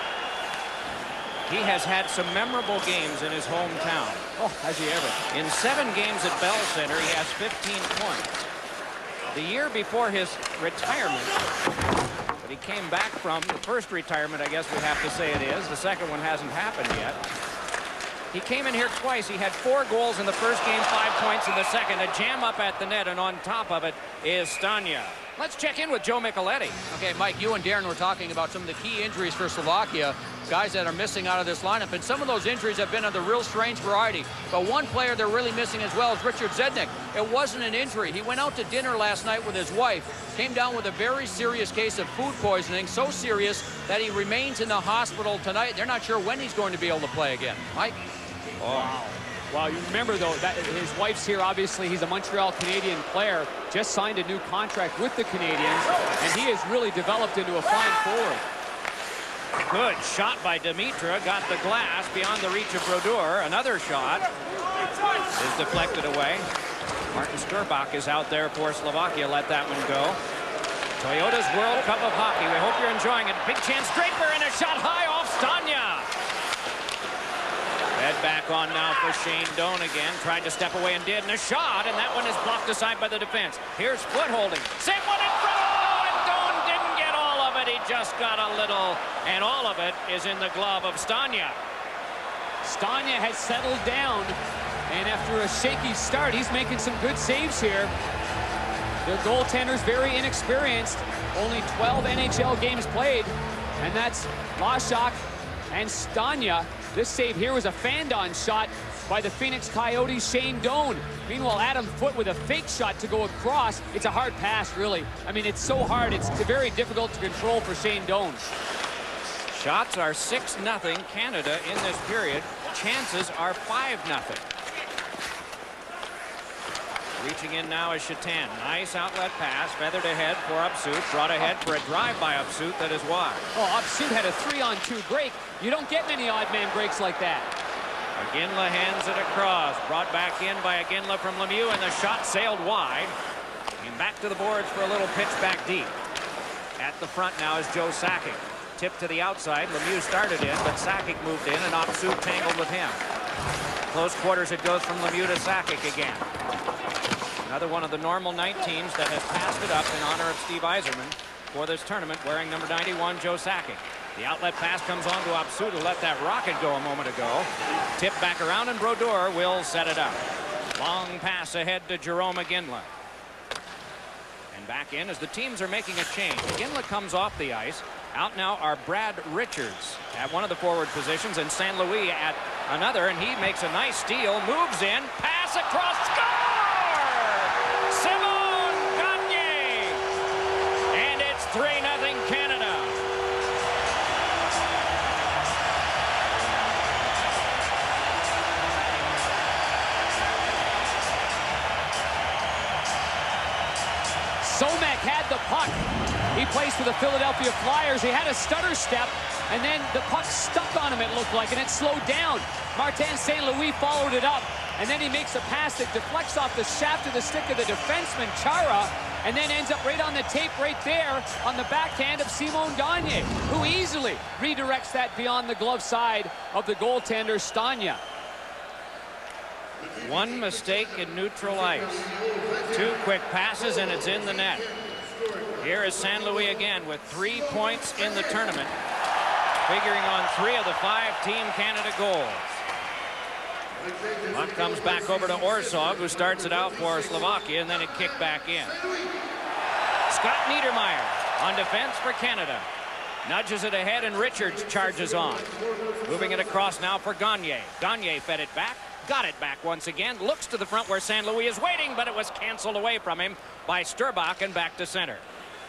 He has had some memorable games in his hometown. Oh, has he ever? In 7 games at Bell Center, he has 15 points. The year before his retirement, but he came back from the first retirement, I guess we have to say it is. The second one hasn't happened yet. He came in here twice. He had 4 goals in the first game, 5 points in the second. A jam up at the net, and on top of it is Stania. Let's check in with Joe Micheletti. Okay, Mike, you and Darren were talking about some of the key injuries for Slovakia, guys that are missing out of this lineup, and some of those injuries have been of the real strange variety. But one player they're really missing as well is Richard Zednik. It wasn't an injury. He went out to dinner last night with his wife, came down with a very serious case of food poisoning, so serious that he remains in the hospital tonight. They're not sure when he's going to be able to play again. Mike? Wow. Well, you remember, though, that his wife's here. Obviously, he's a Montreal Canadian player. Just signed a new contract with the Canadiens, and he has really developed into a fine forward. Good shot by Dimitra. Got the glass beyond the reach of Brodeur. Another shot is deflected away. Martin Sturbach is out there for Slovakia. Let that one go. Toyota's World Cup of Hockey. We hope you're enjoying it. Big chance. Draper, and a shot high off Stania. Head back on now for Shane Doan again. Tried to step away and did. And a shot, and that one is blocked aside by the defense. Here's Foot holding. Same one in front. Oh, and Doan didn't get all of it. He just got a little, and all of it is in the glove of Stania. Stania has settled down, and after a shaky start, he's making some good saves here. The goaltender's very inexperienced. Only 12 NHL games played, and that's Lashak and Stania. This save here was a fan-on shot by the Phoenix Coyotes' Shane Doan. Meanwhile, Adam Foote with a fake shot to go across. It's a hard pass, really. I mean, it's so hard. It's very difficult to control for Shane Doan. Shots are 6-0 Canada in this period. Chances are 5-0. Reaching in now is Chatan. Nice outlet pass. Feathered ahead for Upsuit. Brought ahead for a drive by Upsuit that is wide. Oh, Upsuit had a 3-on-2 break. You don't get many odd man breaks like that. Iginla hands it across. Brought back in by Iginla from Lemieux, and the shot sailed wide. Came back to the boards for a little pitch back deep. At the front now is Joe Sakic. Tip to the outside. Lemieux started in, but Sakic moved in, and Upsuit tangled with him. Close quarters it goes from Lemieux to Sakic again. Another one of the normal night teams that has passed it up in honor of Steve Yzerman for this tournament, wearing number 91, Joe Sakic. The outlet pass comes on to Upsuit, who let that rocket go a moment ago. Tip back around, and Brodeur will set it up. Long pass ahead to Jerome Iginla. And back in as the teams are making a change. Iginla comes off the ice. Out now are Brad Richards at one of the forward positions and St. Louis at another, and he makes a nice steal, moves in, pass across, score! Simon Gagne! And it's 3-0 Canada. Somek had the puck. He plays for the Philadelphia Flyers. He had a stutter step, and then the puck stuck on him, it looked like, and it slowed down. Martin St. Louis followed it up, and then he makes a pass that deflects off the shaft of the stick of the defenseman, Chara, and then ends up right on the tape right there on the backhand of Simon Gagne, who easily redirects that beyond the glove side of the goaltender, Stania. One mistake in neutral ice. 2 quick passes, and it's in the net. Here is St. Louis again with 3 points in the tournament, figuring on 3 of the 5 Team Canada goals. Puck comes back over to Orsog, who starts it out for Slovakia, and then it kicked back in. Scott Niedermayer on defense for Canada. Nudges it ahead, and Richards charges on. Moving it across now for Gagne. Gagne fed it back. Got it back once again. Looks to the front where St. Louis is waiting, but it was canceled away from him by Sturbach and back to center.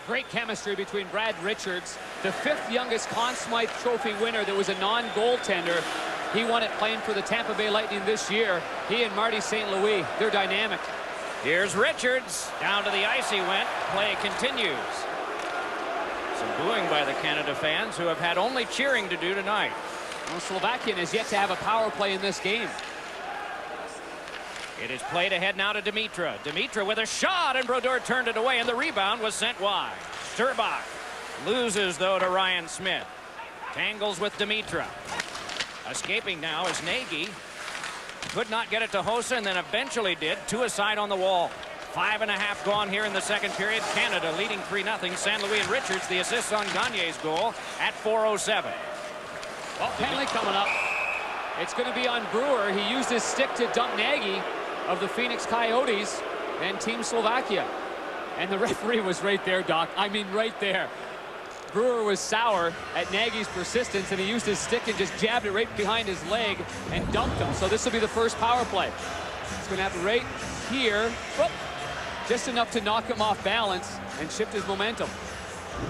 Great chemistry between Brad Richards, the 5th youngest Conn Smythe Trophy winner that was a non-goaltender. He won it playing for the Tampa Bay Lightning this year. He and Marty St. Louis, they're dynamic. Here's Richards. Down to the ice he went. Play continues. Some booing by the Canada fans, who have had only cheering to do tonight. Well, Slovakian has yet to have a power play in this game. It is played ahead now to Dimitra. Dimitra with a shot, and Brodeur turned it away, and the rebound was sent wide. Sturbach loses, though, to Ryan Smith. Tangles with Dimitra. Escaping now is Nagy. Could not get it to Hossa, and then eventually did. 2 aside on the wall. 5.5 gone here in the second period. Canada leading 3-0. St. Louis and Richards, the assist on Gagne's goal at 4:07. Well, penalty coming up. It's going to be on Brewer. He used his stick to dump Nagy of the Phoenix Coyotes and Team Slovakia. And the referee was right there, Doc. I mean, right there. Brewer was sour at Nagy's persistence, and he used his stick and just jabbed it right behind his leg and dumped him. So this will be the first power play. It's going to happen right here. Whoop. Just enough to knock him off balance and shift his momentum.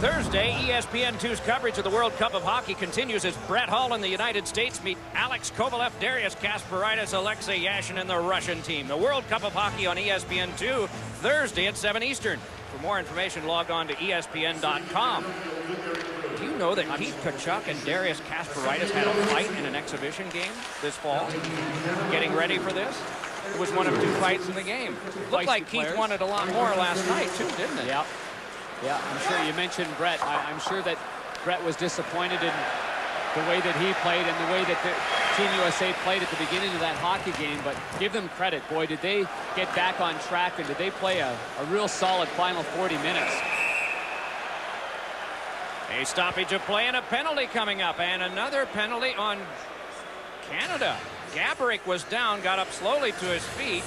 Thursday, ESPN2's coverage of the World Cup of Hockey continues as Brett Hull in the United States meet Alex Kovalev, Darius Kasparaitis, Alexei Yashin, and the Russian team. The World Cup of Hockey on ESPN2 Thursday at 7 Eastern. For more information, log on to ESPN.com. Do you know that Keith Tkachuk and Darius Kasparaitis had a fight in an exhibition game this fall? Getting ready for this? It was one of 2 fights in the game. Looked like Keith wanted a lot more last night, too, didn't it? Yeah. Yeah, I'm sure you mentioned Brett. I'm sure that Brett was disappointed in the way that he played and the way that the Team USA played at the beginning of that hockey game. But give them credit. Boy, did they get back on track, and did they play a real solid final 40 minutes. A stoppage of play and a penalty coming up, and another penalty on Canada. Gaborik was down, got up slowly to his feet.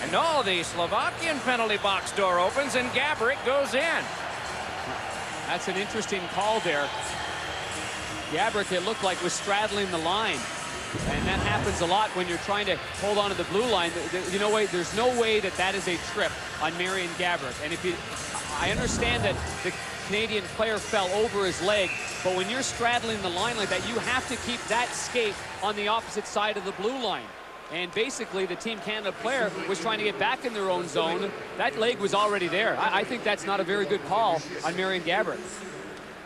And no, the Slovakian penalty box door opens and Gaborik goes in. That's an interesting call there. Gaborik, it looked like, was straddling the line. And that happens a lot when you're trying to hold on to the blue line. You know, there's no way that that is a trip on Marian Gaborik. And I understand that the Canadian player fell over his leg, but when you're straddling the line like that, you have to keep that skate on the opposite side of the blue line. And basically, the Team Canada player was trying to get back in their own zone. That leg was already there. I think that's not a very good call on Marian Gaborik.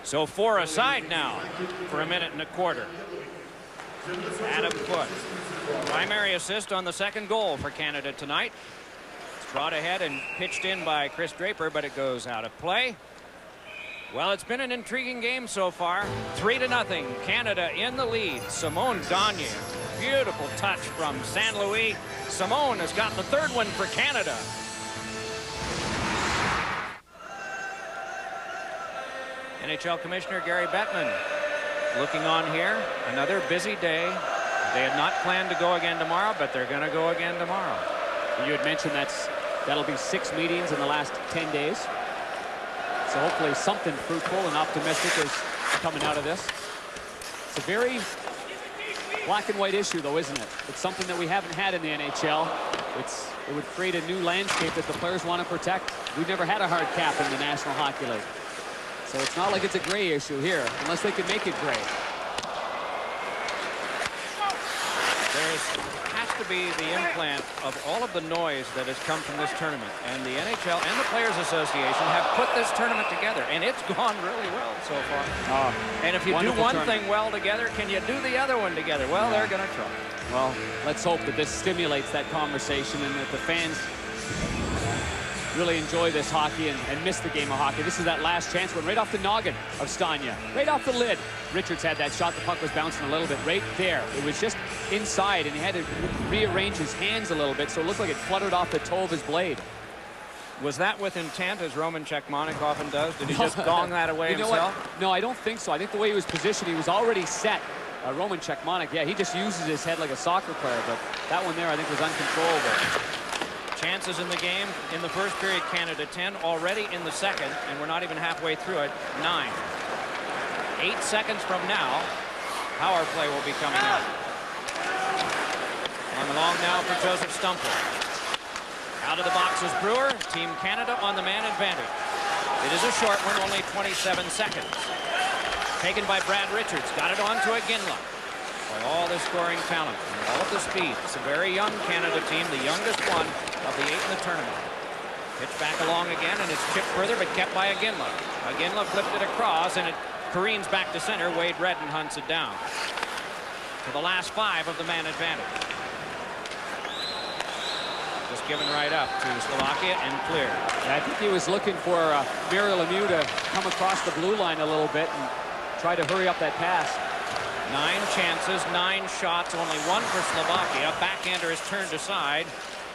So 4 aside now for a minute and a quarter. Adam Foote, primary assist on the second goal for Canada tonight. It's brought ahead and pitched in by Chris Draper, but it goes out of play. Well, it's been an intriguing game so far. 3-0, Canada in the lead. Simone Gagne, beautiful touch from San Luis. Simone has got the 3rd one for Canada. NHL Commissioner Gary Bettman looking on here. Another busy day. They had not planned to go again tomorrow, but they're going to go again tomorrow. You had mentioned that'll be 6 meetings in the last 10 days. So hopefully something fruitful and optimistic is coming out of this. It's a very black and white issue, though, isn't it? It's something that we haven't had in the NHL. It would create a new landscape that the players want to protect. We've never had a hard cap in the National Hockey League. So it's not like it's a gray issue here, unless they can make it gray. There has to be the implant of all of the noise that has come from this tournament. And the NHL and the Players Association have put this tournament together, and it's gone really well so far. And if you do one thing well together, can you do the other one together? Well, they're going to try. Well, let's hope that this stimulates that conversation and that the fans really enjoy this hockey and miss the game of hockey. This is that last chance one right off the noggin of Stania, right off the lid. Richards had that shot. The puck was bouncing a little bit right there. It was just inside, and he had to rearrange his hands a little bit, so it looked like it fluttered off the toe of his blade. Was that with intent, as Roman Cechmanek often does? Did he just gong that away himself? No, I don't think so. I think the way he was positioned, he was already set. Roman Cechmanek, yeah, he just uses his head like a soccer player, but that one there I think was uncontrollable. Chances in the game in the first period, Canada 10, already in the second, and we're not even halfway through it, 9. 8 seconds from now, power play will be coming up. On the long now for Joseph Stumple. Out of the box is Brewer. Team Canada on the man advantage. It is a short one, only 27 seconds. Taken by Brad Richards. Got it on to Iginla. With all the scoring talent, and all of the speed. It's a very young Canada team, the youngest one of the 8 in the tournament. Pitch back along again, and it's chipped further, but kept by Iginla. Iginla flipped it across, and it careens back to center. Wade Redden hunts it down. To the last 5 of the man advantage. Just given right up to Slovakia and clear. Yeah, I think he was looking for Mario Lemieux to come across the blue line a little bit and try to hurry up that pass. 9 chances, 9 shots, only 1 for Slovakia. Backhander is turned aside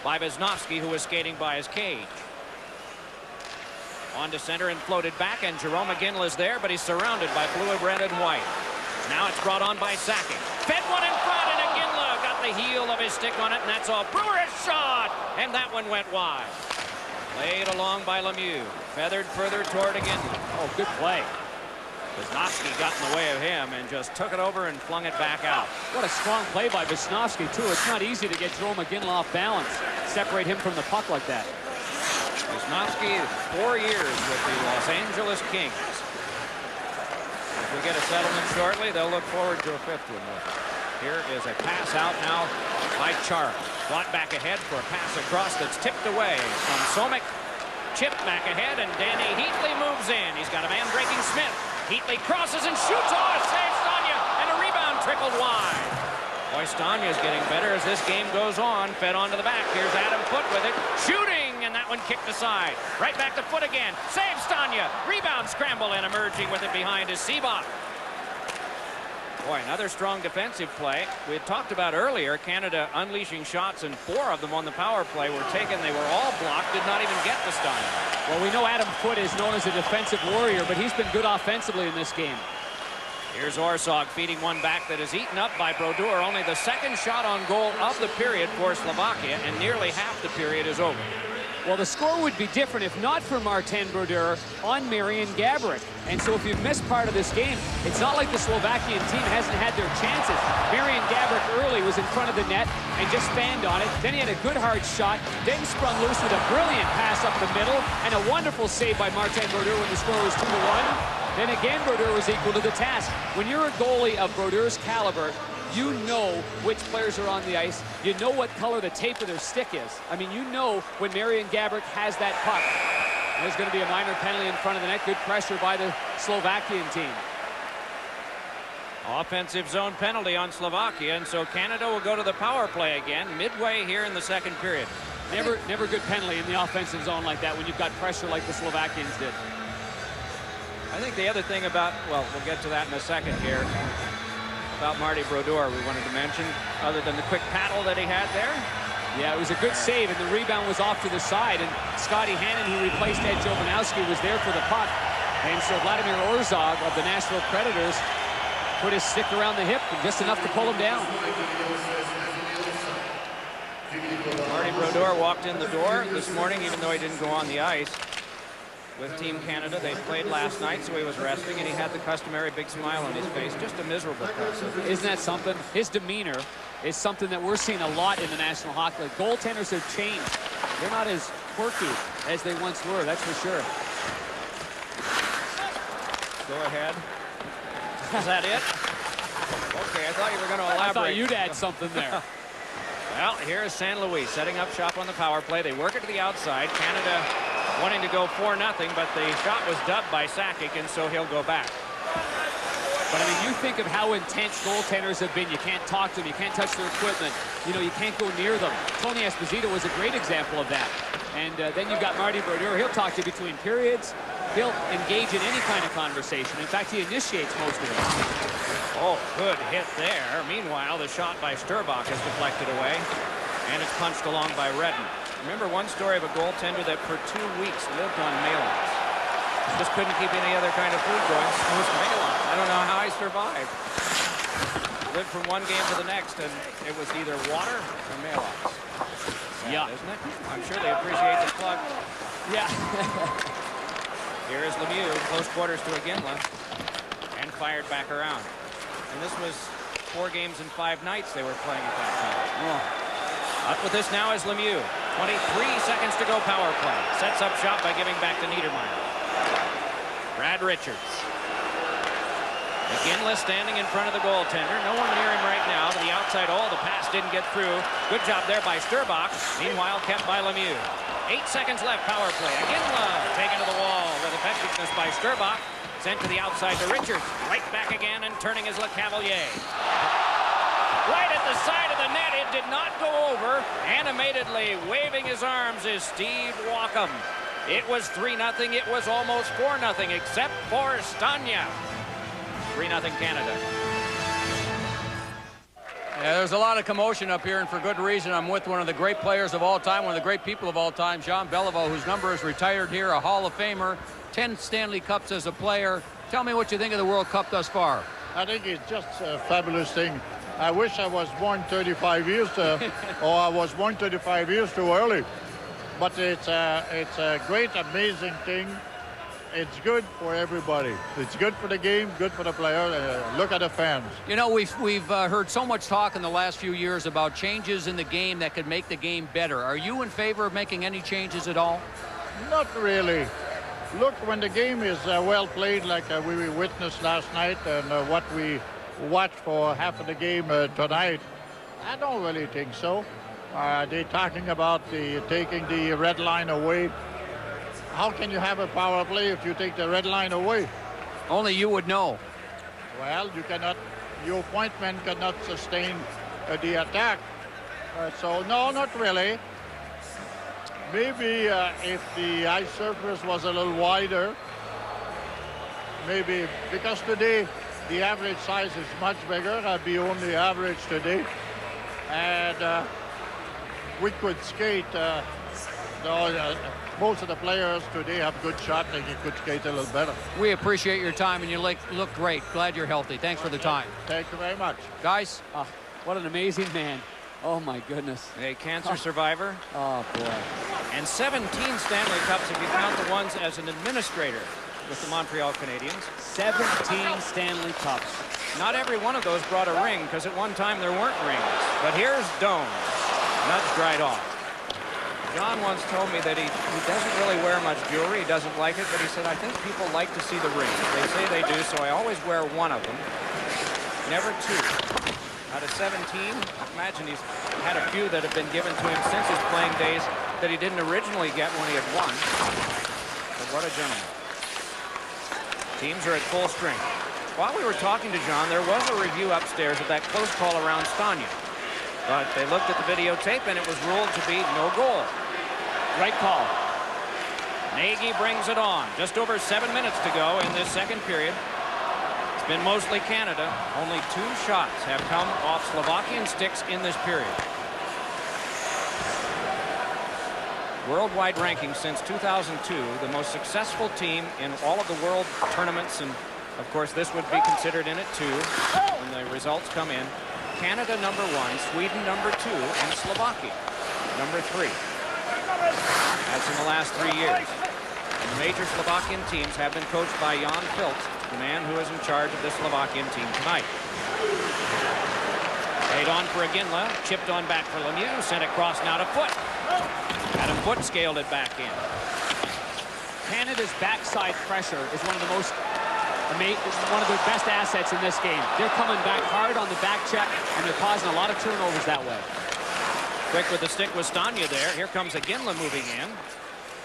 by Wisnowski, who was skating by his cage. On to center and floated back, and Jerome Iginla is there, but he's surrounded by blue, red, and white. Now it's brought on by Sakic. Fed one in front, and Iginla got the heel of his stick on it, and that's all. Brewer is shot, and that one went wide. Played along by Lemieux. Feathered further toward Iginla. Oh, good play. Wisnowski got in the way of him and just took it over and flung it back out. What a strong play by Wisnowski, too. It's not easy to get Jerome Iginla off balance, separate him from the puck like that. Wisnowski, 4 years with the Los Angeles Kings. If we get a settlement shortly, they'll look forward to a 5th one with it. Here is a pass out now by Chara. Fought back ahead for a pass across that's tipped away from Somek. Chip back ahead, and Danny Heatley moves in. He's got a man breaking Smith. Heatley crosses and shoots. Oh, it saves Stanya, and a rebound trickled wide. Boy, Stanya's getting better as this game goes on. Fed onto the back. Here's Adam Foote with it. Shooting, and that one kicked aside. Right back to Foote again. Saves Stanya. Rebound scramble, and emerging with it behind is Seabach. Boy, another strong defensive play. We had talked about earlier Canada unleashing shots, and 4 of them on the power play were taken. They were all blocked, did not even get to Stanya. Well, we know Adam Foote is known as a defensive warrior, but he's been good offensively in this game. Here's Orsog feeding one back that is eaten up by Brodeur. Only the 2nd shot on goal of the period for Slovakia, and nearly half the period is over. Well, the score would be different if not for Martin Brodeur on Marian Gaborik. And so if you've missed part of this game, it's not like the Slovakian team hasn't had their chances. Marian Gaborik early was in front of the net and just fanned on it. Then he had a good hard shot, then sprung loose with a brilliant pass up the middle, and a wonderful save by Martin Brodeur when the score was 2-1. Then again, Brodeur was equal to the task. When you're a goalie of Brodeur's caliber, you know which players are on the ice. You know what color the tape of their stick is. I mean, you know when Marian Gaborik has that puck. There's going to be a minor penalty in front of the net. Good pressure by the Slovakian team. Offensive zone penalty on Slovakia, and so Canada will go to the power play again midway here in the 2nd period. Never good penalty in the offensive zone like that when you've got pressure like the Slovakians did. I think the other thing about, well, we'll get to that in a second here, about Marty Brodeur we wanted to mention, other than the quick paddle that he had there. Yeah, it was a good save, and the rebound was off to the side, and Scotty Hannon, who replaced Ed Jovanovski, was there for the puck. And so Vladimir Orzog of the Nashville Predators put his stick around the hip, just enough to pull him down. Marty Brodeur walked in the door this morning, even though he didn't go on the ice. With Team Canada, they played last night, so he was resting, and he had the customary big smile on his face. Just a miserable person. Isn't that something? His demeanor is something that we're seeing a lot in the National Hockey League. Goaltenders have changed. They're not as quirky as they once were, that's for sure. Go ahead. Is that it? Okay, I thought you were going to elaborate. I thought you'd add something there. Well, here is San Luis setting up shop on the power play. They work it to the outside. Canada wanting to go 4-0, but the shot was dubbed by Sakic, and so he'll go back. But, I mean, you think of how intense goaltenders have been. You can't talk to them. You can't touch their equipment. You know, you can't go near them. Tony Esposito was a great example of that. And then you've got Marty Brodeur. He'll talk to you between periods. He'll engage in any kind of conversation. In fact, he initiates most of it. Oh, good hit there. Meanwhile, the shot by Sturbach is deflected away, and it's punched along by Redden. Remember one story of a goaltender that for 2 weeks lived on Maalox. Just couldn't keep any other kind of food going. It was Maalox. I don't know how he survived. Lived from one game to the next, and it was either water or Maalox. Yeah, isn't it? I'm sure they appreciate the plug. Yeah. Here is Lemieux, close quarters to Iginla, and fired back around. And this was 4 games and 5 nights they were playing at that time. Oh. Up with this now is Lemieux. 23 seconds to go power play. Sets up shop by giving back to Niedermeyer. Brad Richards. Iginla standing in front of the goaltender. No one near him right now. To the outside, the pass didn't get through. Good job there by Sturbach. Meanwhile, kept by Lemieux. 8 seconds left, power play. Iginla taken to the wall with effectiveness by Sturbach. Sent to the outside to Richards. Right back again and turning is LeCavalier. Right at the side of the net, it did not go over. Animatedly waving his arms is Steve Walkham. It was 3-0. It was almost 4-0, except for Stanya. 3-0 Canada. Yeah, there's a lot of commotion up here, and for good reason. I'm with one of the great players of all time, one of the great people of all time, Jean Beliveau, whose number is retired here, a Hall of Famer, 10 Stanley Cups as a player. Tell me what you think of the World Cup thus far. I think it's just a fabulous thing. I wish I was born 35 years, or I was born 35 years too early. But it's a great, amazing thing. It's good for everybody. It's good for the game, good for the player. Look at the fans. You know, we've heard so much talk in the last few years about changes in the game that could make the game better. Are you in favor of making any changes at all? Not really. Look, when the game is well played, like we witnessed last night, and what we watched for half of the game tonight, I don't really think so. They're talking about taking the red line away. How can you have a power play if you take the red line away? Only you would know. Well, you cannot. Your point men cannot sustain the attack. So no, not really. Maybe if the ice surface was a little wider, maybe, because today the average size is much bigger. I'd be only average today, and we could skate. Most of the players today have good shot, and you could skate a little better. We appreciate your time, and you look great. Glad you're healthy. Thanks for the time. Thank you very much. Guys? What an amazing man. Oh, my goodness. A cancer survivor. Oh, boy. And 17 Stanley Cups if you count the ones as an administrator with the Montreal Canadiens. 17 Stanley Cups. Not every one of those brought a ring, because at one time there weren't rings. But here's Doan. Nuts dried off. John once told me that he doesn't really wear much jewelry. He doesn't like it, but he said, I think people like to see the rings. They say they do, so I always wear one of them. Never two. Out of 17, imagine he's had a few that have been given to him since his playing days that he didn't originally get when he had won. But what a gentleman. Teams are at full strength. While we were talking to John, there was a review upstairs of that close call around Stanya. But they looked at the videotape and it was ruled to be no goal. Right call. Nagy brings it on. Just over 7 minutes to go in this second period. It's been mostly Canada. Only 2 shots have come off Slovakian sticks in this period. Worldwide rankings since 2002, the most successful team in all of the world tournaments, and of course this would be considered in it too when the results come in. Canada #1, Sweden #2, and Slovakia #3. That's in the last 3 years. And the major Slovakian teams have been coached by Jan Filt, the man who is in charge of the Slovakian team tonight. Laid on for Iginla, chipped on back for Lemieux, sent it cross now to Foot. Adam Foot scaled it back in. Canada's backside pressure is one of the most one of their best assets in this game. They're coming back hard on the back check, and they're causing a lot of turnovers that way. Quick with the stick was Stanya there. Here comes Iginla moving in.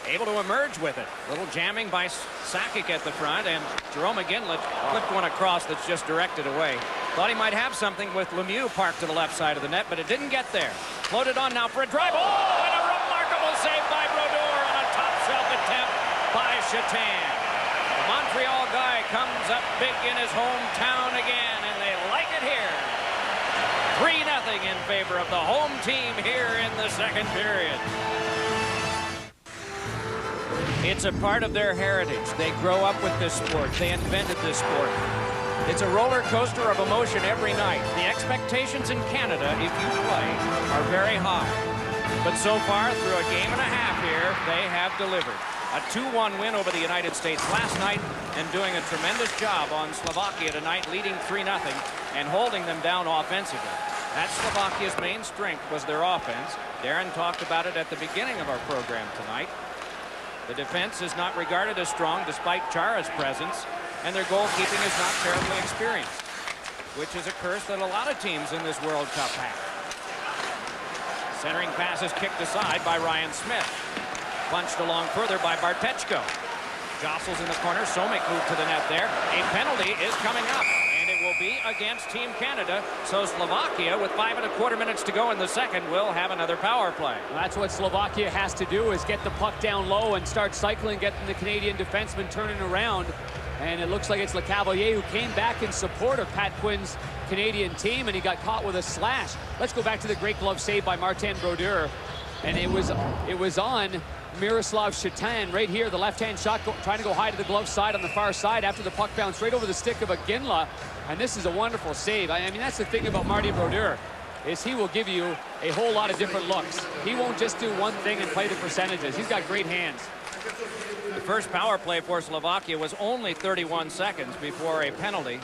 Able to emerge with it. Little jamming by Sakic at the front, and Jerome Iginla flipped one across that's just directed away. Thought he might have something with Lemieux parked to the left side of the net, but it didn't get there. Floated on now for a drive. Oh, and a remarkable save by Brodeur on a top shelf attempt by Chatin. The Montreal guy comes up big in his hometown again, and they like it here. 3-0 in favor of the home team here in the second period. It's a part of their heritage. They grow up with this sport. They invented this sport. It's a roller coaster of emotion every night. The expectations in Canada, if you play, are very high. But so far, through a game and a half here, they have delivered. A 2-1 win over the United States last night, and doing a tremendous job on Slovakia tonight, leading 3-0 and holding them down offensively. That's Slovakia's main strength, was their offense. Darren talked about it at the beginning of our program tonight. The defense is not regarded as strong despite Chara's presence, and their goalkeeping is not terribly experienced, which is a curse that a lot of teams in this World Cup have. Centering pass is kicked aside by Ryan Smith. Punched along further by Bartechko. Jostles in the corner. Somek moved to the net there. A penalty is coming up, and it will be against Team Canada. So Slovakia, with 5¼ minutes to go in the second, will have another power play. That's what Slovakia has to do, is get the puck down low and start cycling, getting the Canadian defenseman turning around. And it looks like it's LeCavalier who came back in support of Pat Quinn's Canadian team, and he got caught with a slash. Let's go back to the great glove save by Martin Brodeur. And it was on Miroslav Chatin right here, the left-hand shot, trying to go high to the glove side on the far side after the puck bounced right over the stick of Iginla. And this is a wonderful save. I mean, that's the thing about Marty Brodeur, is he will give you a whole lot of different looks. He won't just do one thing and play the percentages. He's got great hands. The first power play for Slovakia was only 31 seconds before a penalty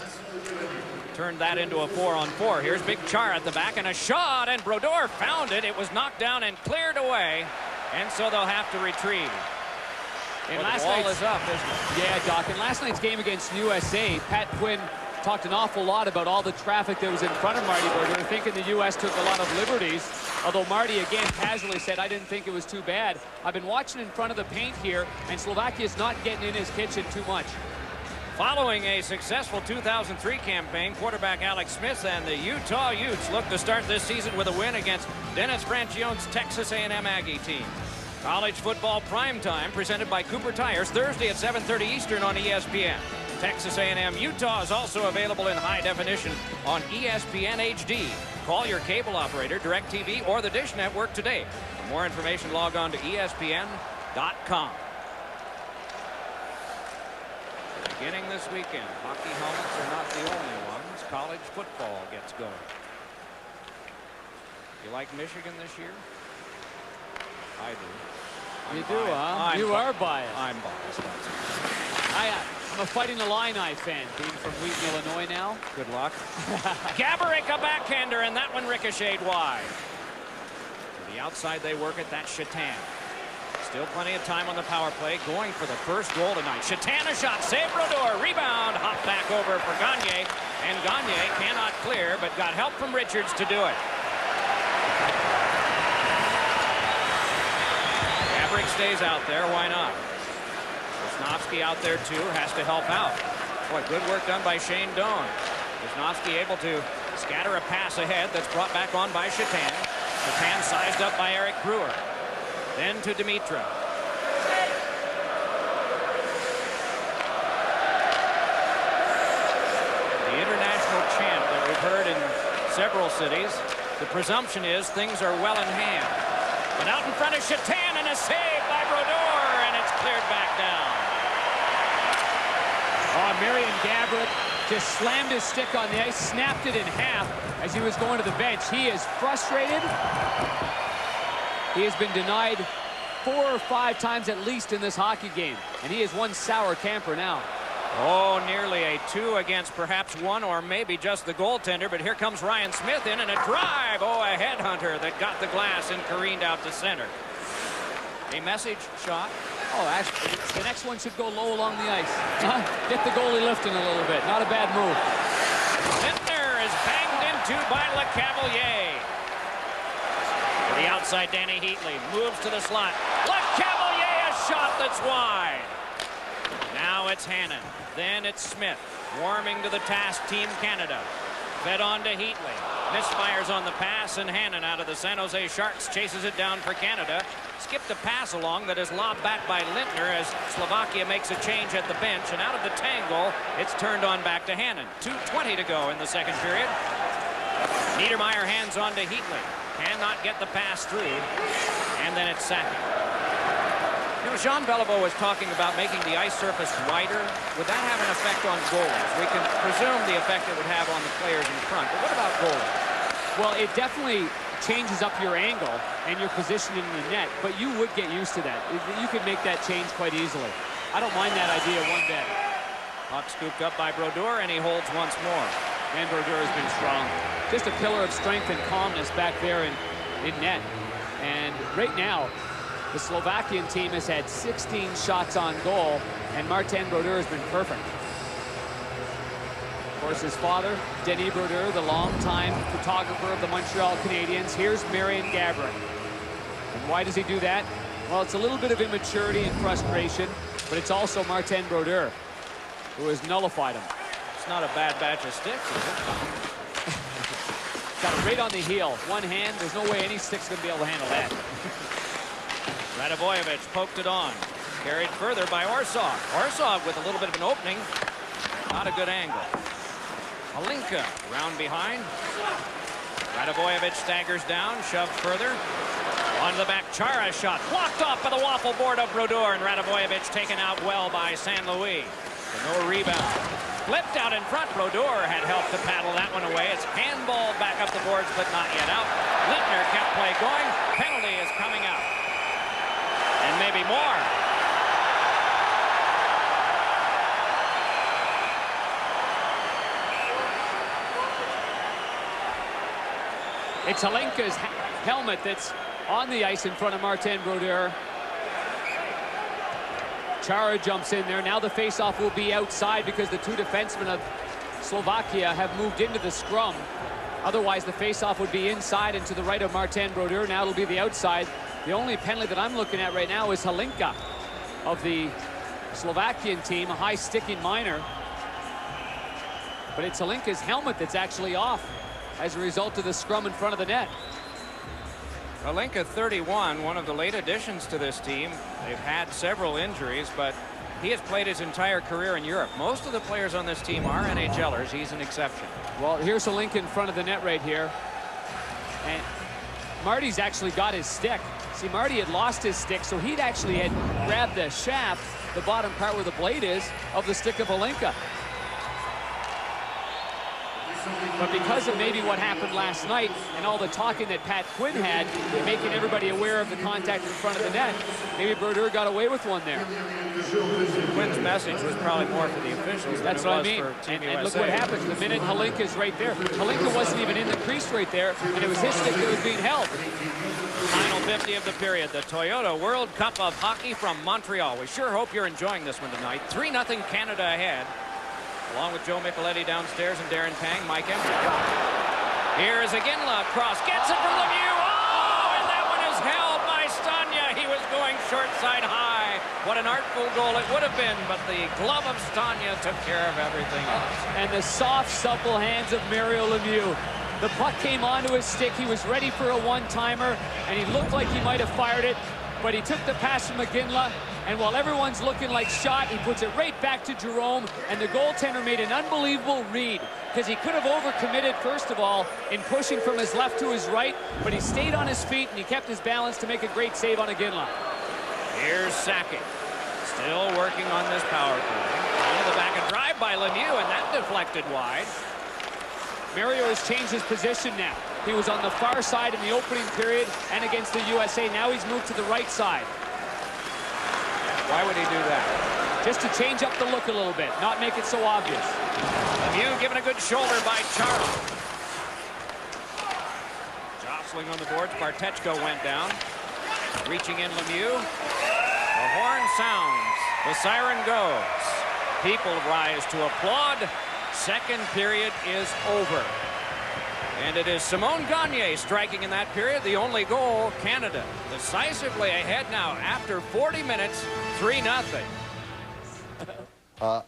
turned that into a 4-on-4. Here's Big Char at the back, and a shot, and Brodeur found it. It was knocked down and cleared away, and so they'll have to retrieve. And well, the wall is up, isn't it? Yeah, Doc. In last night's game against USA, Pat Quinn talked an awful lot about all the traffic that was in front of Marty Brodeur, thinking the U.S. took a lot of liberties. Although Marty, again, casually said, I didn't think it was too bad. I've been watching in front of the paint here, and Slovakia's not getting in his kitchen too much. Following a successful 2003 campaign, quarterback Alex Smith and the Utah Utes look to start this season with a win against Dennis Franchione's Texas A&M Aggie team. College football primetime presented by Cooper Tires Thursday at 7:30 Eastern on ESPN. Texas A&M Utah is also available in high definition on ESPN HD. Call your cable operator, DirecTV, or the Dish Network today. For more information, log on to ESPN.com. Beginning this weekend, hockey helmets are not the only ones. College football gets going. You like Michigan this year? I do. You do, huh? You are biased. I'm biased. I'm a Fighting Illini fan, being from Wheaton, Illinois now. Good luck. Gaborik, a backhander, and that one ricocheted wide. To the outside they work it. That's Shatan. Still plenty of time on the power play, going for the first goal tonight. Shatan, a shot, save Brodeur, rebound, hop back over for Gagne, and Gagne cannot clear, but got help from Richards to do it. Gaborik stays out there, why not? Wisnowski out there too, has to help out. Boy, good work done by Shane Doan. Wisnowski able to scatter a pass ahead that's brought back on by Shatan. Shatan sized up by Eric Brewer. Then to Dimitra. The international chant that we've heard in several cities, the presumption is things are well in hand. But out in front of Shatan, and a save by Brodeur, and it's cleared back down. Oh, Marion Gaborik just slammed his stick on the ice, snapped it in half as he was going to the bench. He is frustrated. He has been denied 4 or 5 times at least in this hockey game, and he is one sour camper now. Oh, nearly a 2 against perhaps 1 or maybe just the goaltender, but here comes Ryan Smith in, and a drive. Oh, a headhunter that got the glass and careened out to center. A message shot. Oh, actually, the next one should go low along the ice. Get the goalie lifting a little bit. Not a bad move. Lintner is banged into by LeCavalier. To the outside, Danny Heatley moves to the slot. LeCavalier, a shot that's wide. Now it's Hannon. Then it's Smith. Warming to the task, Team Canada. Fed on to Heatley. Misfires on the pass, and Hannon out of the San Jose Sharks chases it down for Canada. Skipped a pass along that is lobbed back by Lintner as Slovakia makes a change at the bench, and out of the tangle, it's turned on back to Hannon. 2:20 to go in the second period. Niedermeyer hands on to Heatley. Cannot get the pass through, and then it's Sakic. You know, Jean Beliveau was talking about making the ice surface wider. Would that have an effect on goalies? We can presume the effect it would have on the players in front, but what about goalies? Well, it definitely changes up your angle and your position in the net, but you would get used to that. You could make that change quite easily. I don't mind that idea one bit. Puck scooped up by Brodeur, and he holds once more. And Brodeur has been strong. Just a pillar of strength and calmness back there in net. And right now, the Slovakian team has had 16 shots on goal, and Martin Brodeur has been perfect. Of course, his father, Denis Brodeur, the longtime photographer of the Montreal Canadiens. Here's Marion Gaborik. And why does he do that? Well, it's a little bit of immaturity and frustration, but it's also Martin Brodeur who has nullified him. It's not a bad batch of sticks, is it? Got it right on the heel. One hand, there's no way any stick's going to be able to handle that. Radivojevic poked it on. Carried further by Orsov. Orsov with a little bit of an opening. Not a good angle. Halinka round behind. Radivojevic staggers down, shoved further. On the back, Chara shot. Blocked off by the waffle board of Brodeur, and Radivojevic taken out well by San Luis. But no rebound. Flipped out in front. Brodeur had help to paddle that one away. It's handballed back up the boards, but not yet out. Lintner kept play going. Penalty is coming out. And maybe more. It's Halinka's helmet that's on the ice in front of Martin Brodeur. Chara jumps in there. Now the faceoff will be outside because the two defensemen of Slovakia have moved into the scrum. Otherwise, the faceoff would be inside and to the right of Martin Brodeur. Now it'll be the outside. The only penalty that I'm looking at right now is Halinka of the Slovakian team, a high-sticking minor. But it's Halinka's helmet that's actually off as a result of the scrum in front of the net. Halinka, 31, one of the late additions to this team. They've had several injuries, but he has played his entire career in Europe. Most of the players on this team are NHLers. He's an exception. Well, here's Halinka in front of the net right here. And Marty's actually got his stick. See, Marty had lost his stick, so he'd actually had grabbed the shaft, the bottom part where the blade is, of the stick of Halinka. But because of maybe what happened last night and all the talking that Pat Quinn had, making everybody aware of the contact in front of the net, maybe Brodeur got away with one there. Quinn's message was probably more for the officials. That's what I mean. And look what happens. The minute Halinka's right there, Halinka wasn't even in the crease right there, and it was his stick that was being held. Final 50 of the period. The Toyota World Cup of Hockey from Montreal. We sure hope you're enjoying this one tonight. 3-0 Canada ahead. Along with Joe Micheletti downstairs and Darren Pang, Mike Emmer. Here's Iginla across, gets it from Lemieux. Oh, and that one is held by Stania. He was going short side high. What an artful goal it would have been, but the glove of Stania took care of everything else. And the soft, supple hands of Mario Lemieux. The puck came onto his stick. He was ready for a one-timer, and he looked like he might have fired it, but he took the pass from Iginla. And while everyone's looking like shot, he puts it right back to Jerome, and the goaltender made an unbelievable read because he could have overcommitted, first of all, in pushing from his left to his right, but he stayed on his feet and he kept his balance to make a great save on Iginla. Here's Sakic, still working on this power play. Into the back and drive by Lemieux, and that deflected wide. Mario has changed his position now. He was on the far side in the opening period and against the USA. Now he's moved to the right side. Why would he do that? Just to change up the look a little bit, not make it so obvious. Lemieux given a good shoulder by Chara. Jostling on the boards, Bartechko went down. Reaching in Lemieux. The horn sounds. The siren goes. People rise to applaud. Second period is over. And it is Simon Gagne striking in that period. The only goal, Canada decisively ahead now after 40 minutes, 3-0.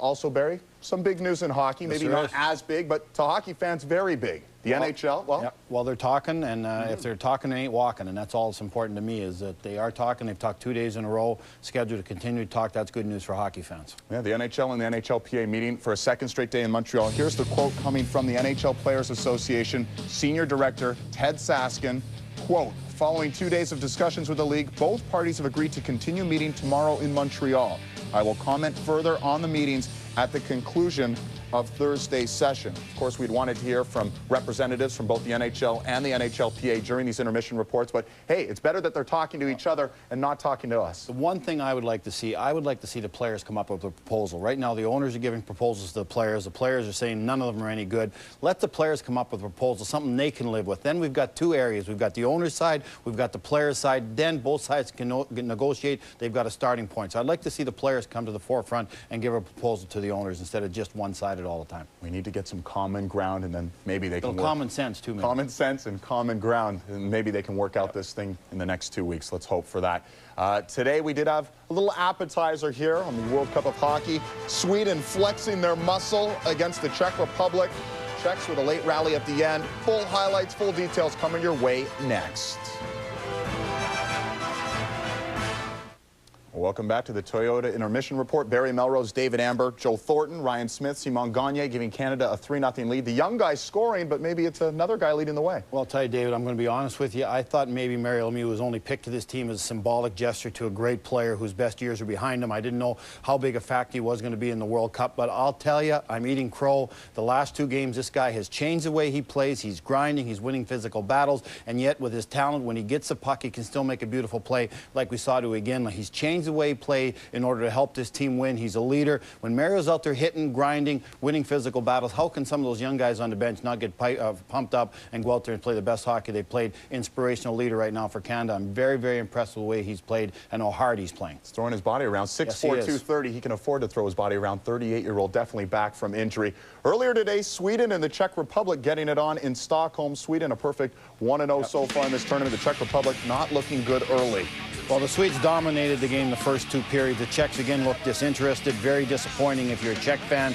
Also, Barry, some big news in hockey. Maybe not as big, but to hockey fans, very big. The NHL, well... Yep. Well, they're talking, and if they're talking, they ain't walking, and that's all that's important to me, is that they are talking. They've talked 2 days in a row, scheduled to continue to talk. That's good news for hockey fans. Yeah, the NHL and the NHLPA meeting for a second straight day in Montreal. Here's the quote coming from the NHL Players Association Senior Director Ted Saskin. Quote, following 2 days of discussions with the league, both parties have agreed to continue meeting tomorrow in Montreal. I will comment further on the meetings at the conclusion of Thursday's session. Of course, we'd wanted to hear from representatives from both the NHL and the NHLPA during these intermission reports, but hey, it's better that they're talking to each other and not talking to us. The one thing I would like to see the players come up with a proposal. Right now, the owners are giving proposals to the players. The players are saying none of them are any good. Let the players come up with a proposal, something they can live with. Then we've got two areas. We've got the owner's side, we've got the players' side. Then both sides can negotiate. They've got a starting point. So I'd like to see the players come to the forefront and give a proposal to the owners instead of just one-sided all the time. We need to get some common ground, and then maybe they can work. Common sense, too, man. Common sense and common ground, and maybe they can work out this thing in the next 2 weeks. Let's hope for that. Today, we did have a little appetizer here on the World Cup of Hockey. Sweden flexing their muscle against the Czech Republic. Czechs with a late rally at the end. Full highlights, full details coming your way next. Welcome back to the Toyota Intermission Report. Barry Melrose, David Amber, Joe Thornton, Ryan Smith, Simon Gagne giving Canada a 3-0 lead. The young guy scoring, but maybe it's another guy leading the way. Well, I'll tell you, David, I'm going to be honest with you. I thought maybe Mario Lemieux was only picked to this team as a symbolic gesture to a great player whose best years are behind him. I didn't know how big a factor he was going to be in the World Cup, but I'll tell you, I'm eating crow. The last 2 games, this guy has changed the way he plays. He's grinding, he's winning physical battles, and yet with his talent, when he gets the puck, he can still make a beautiful play like we saw to Iginla. He's changed the way one-way play in order to help this team win. He's a leader. When Mario's out there hitting, grinding, winning physical battles, how can some of those young guys on the bench not get pumped up and go out there and play the best hockey they've played? Inspirational leader right now for Canada. I'm very, very impressed with the way he's played and how hard he's playing. He's throwing his body around. 6'4", 230. He can afford to throw his body around. 38-year-old, definitely back from injury. Earlier today, Sweden and the Czech Republic getting it on in Stockholm. Sweden a perfect 1-0 so far in this tournament. The Czech Republic not looking good early. Well, the Swedes dominated the game the first two periods. The Czechs again looked disinterested, very disappointing if you're a Czech fan.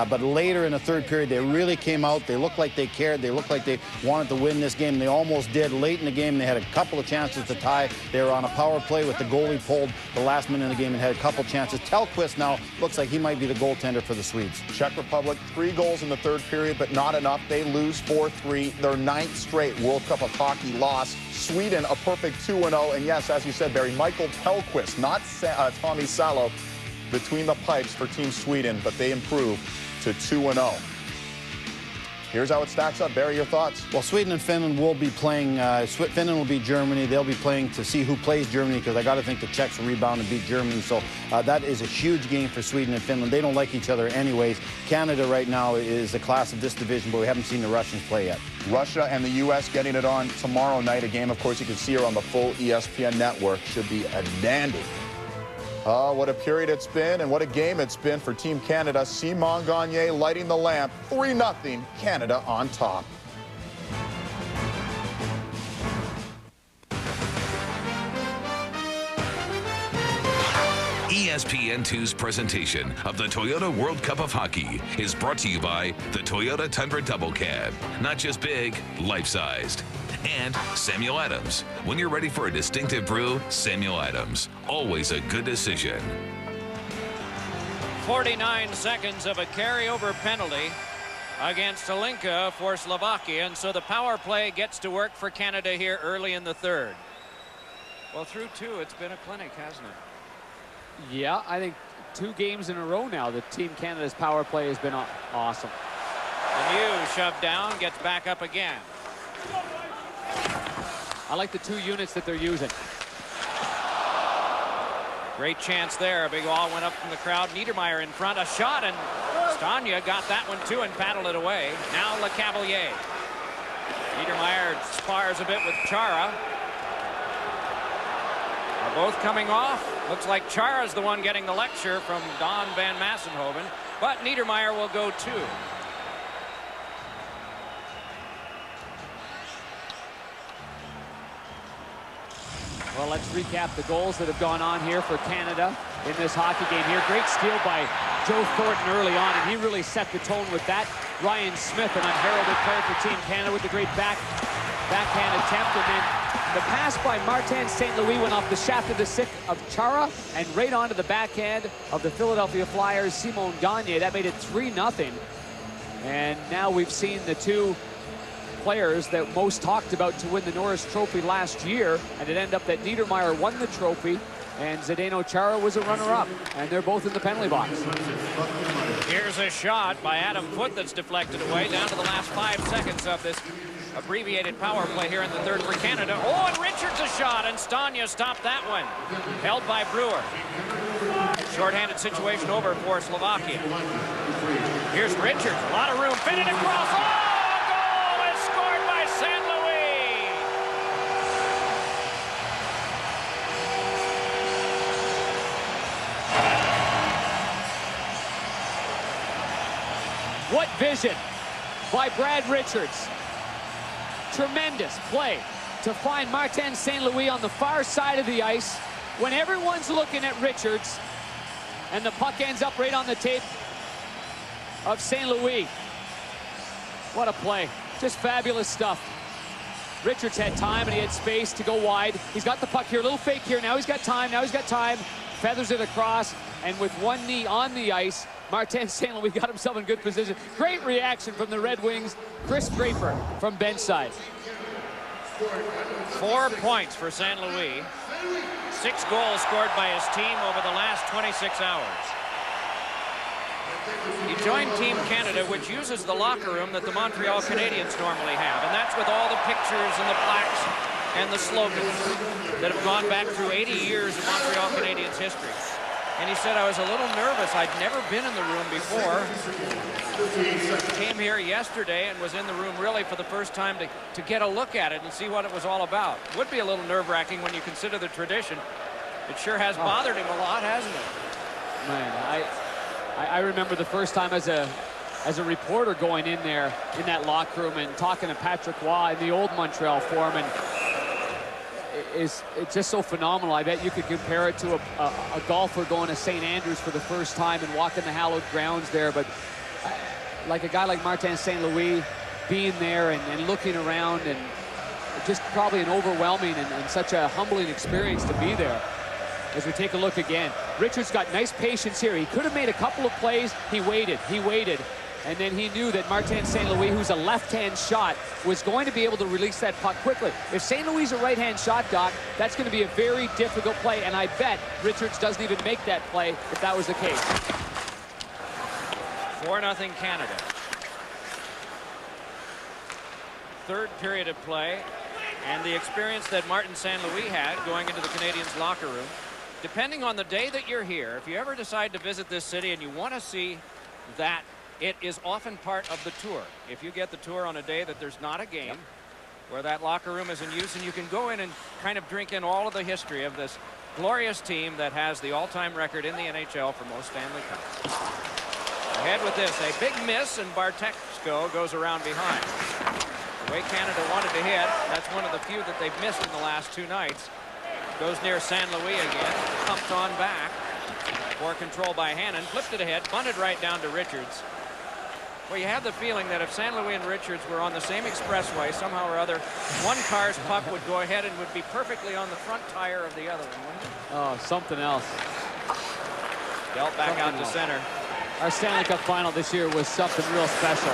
But later in the third period, they really came out. They looked like they cared. They looked like they wanted to win this game. They almost did. Late in the game, they had a couple of chances to tie. They were on a power play with the goalie pulled the last minute of the game and had a couple chances. Tellqvist now looks like he might be the goaltender for the Swedes. Czech Republic, 3 goals in the third period, but not enough. They lose 4-3. Their 9th straight World Cup of Hockey loss. Sweden a perfect 2-0. And yes, as you said, Barry, Michael Tellqvist, not Tommy Salo, between the pipes for Team Sweden, but they improve to 2-0. Here's how it stacks up. Barry, your thoughts? Well, Sweden and Finland will be playing. Finland will beat Germany. They'll be playing to see who plays Germany, because I got to think the Czechs will rebound and beat Germany. So that is a huge game for Sweden and Finland. They don't like each other anyways. Canada right now is the class of this division, but we haven't seen the Russians play yet. Russia and the U.S. getting it on tomorrow night. A game, of course, you can see her on the full ESPN network. Should be a dandy. What a period it's been and what a game it's been for Team Canada. Simon Gagne lighting the lamp. 3-0, Canada on top. ESPN2's presentation of the Toyota World Cup of Hockey is brought to you by the Toyota Tundra Double Cab. Not just big, life-sized. And Samuel Adams. When you're ready for a distinctive brew, Samuel Adams. Always a good decision. 49 seconds of a carryover penalty against Salinka for Slovakia, and so the power play gets to work for Canada here early in the third. Well, through 2, it's been a clinic, hasn't it? Yeah, I think 2 games in a row now that Team Canada's power play has been awesome. Lemieux shoved down, gets back up again. I like the 2 units that they're using. Great chance there. A big all went up from the crowd. Niedermeyer in front. A shot, and Stania got that one too and paddled it away. Now Lecavalier. Niedermeyer spars a bit with Chara. Are both coming off. Looks like Chara's the one getting the lecture from Don Van Massenhoven, but Niedermeyer will go too. Well, let's recap the goals that have gone on here for Canada in this hockey game here. Great steal by Joe Thornton early on, and he really set the tone with that. Ryan Smith, an unheralded player for Team Canada, with the great backhand attempt, and then the pass by Martin St. Louis went off the shaft of the stick of Chara and right onto the backhand of the Philadelphia Flyers, Simon Gagne. That made it 3-0. And now we've seen the 2 players that most talked about to win the Norris Trophy last year, and it ended up that Niedermeyer won the trophy and Zdeno Chara was a runner-up, and they're both in the penalty box. Here's a shot by Adam Foote that's deflected away down to the last 5 seconds of this abbreviated power play here in the third for Canada. Oh, and Richards a shot, and Stania stopped that one. Held by Brewer. Shorthanded situation over for Slovakia. Here's Richards, a lot of room, fitted across. Oh! What vision by Brad Richards. Tremendous play to find Martin St. Louis on the far side of the ice when everyone's looking at Richards, and the puck ends up right on the tape of St. Louis. What a play. Just fabulous stuff. Richards had time and he had space to go wide. He's got the puck here, a little fake here. Now he's got time, feathers it across, and with one knee on the ice, Martin St. Louis got himself in good position. Great reaction from the Red Wings. Chris Draper from bench side. 4 points for St. Louis. 6 goals scored by his team over the last 26 hours. He joined Team Canada, which uses the locker room that the Montreal Canadiens normally have, and that's with all the pictures and the plaques and the slogans that have gone back through 80 years of Montreal Canadiens history. And he said, I was a little nervous. I'd never been in the room before. Came here yesterday and was in the room really for the first time to get a look at it and see what it was all about. Would be a little nerve-wracking when you consider the tradition. It sure has bothered him a lot, hasn't it? Man, I remember the first time as a reporter going in there in that locker room and talking to Patrick Waugh in the old Montreal form, and it's just so phenomenal. I bet you could compare it to a golfer going to St. Andrews for the first time and walking the hallowed grounds there. But like a guy like Martin St. Louis being there and looking around, and just probably an overwhelming and such a humbling experience to be there. As we take a look again, Richards got nice patience here. He could have made a couple of plays. He waited, and then he knew that Martin St. Louis, who's a left-hand shot, was going to be able to release that puck quickly. If St. Louis is a right-hand shot, Doc, that's going to be a very difficult play, and I bet Richards doesn't even make that play if that was the case. 4-0 Canada. Third period of play, and the experience that Martin St. Louis had going into the Canadiens locker room. Depending on the day that you're here, if you ever decide to visit this city and you want to see that, it is often part of the tour. If you get the tour on a day that there's not a game, where that locker room is in use, and you can go in and kind of drink in all of the history of this glorious team that has the all-time record in the NHL for most Stanley Cups. Ahead with this, a big miss, and Bartexko goes around behind. The way Canada wanted to hit, that's one of the few that they've missed in the last two nights. Goes near St. Louis again, pumped on back. For control by Hannon, flipped it ahead, bunted right down to Richards. Well, you have the feeling that if St. Louis and Richards were on the same expressway, somehow or other, one car's puck would go ahead and would be perfectly on the front tire of the other one, wouldn't it? Oh, something else. Dealt back out to center. Our Stanley Cup final this year was something real special.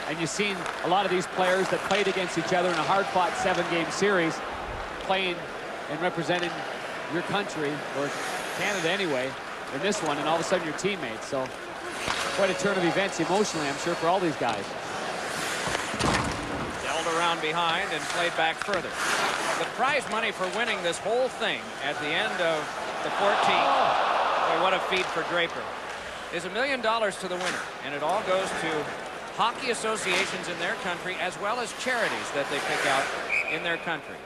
And you've seen a lot of these players that played against each other in a hard-fought 7-game series, playing and representing your country, or Canada anyway, in this one, and all of a sudden your teammates. So quite a turn of events emotionally, I'm sure, for all these guys. Held around behind and played back further. The prize money for winning this whole thing at the end of the 14th, boy, what a feat for Draper, is $1 million to the winner. And it all goes to hockey associations in their country, as well as charities that they pick out in their country.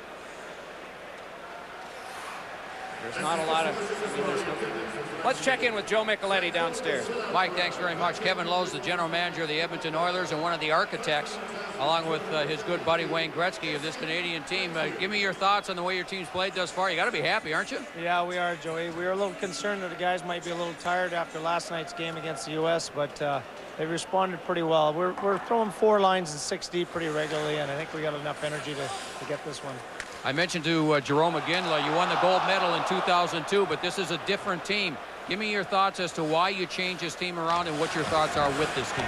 There's not a lot of... Let's check in with Joe Micheletti downstairs. Mike, thanks very much. Kevin Lowe's the general manager of the Edmonton Oilers and one of the architects, along with his good buddy Wayne Gretzky, of this Canadian team. Give me your thoughts on the way your team's played thus far. You got to be happy, aren't you? Yeah, we are, Joey. We were a little concerned that the guys might be a little tired after last night's game against the U.S., but they responded pretty well. We're throwing 4 lines and 6 deep pretty regularly, and I think we got enough energy to get this one. I mentioned to Jerome McGinley, you won the gold medal in 2002, but this is a different team. Give me your thoughts as to why you changed this team around and what your thoughts are with this team.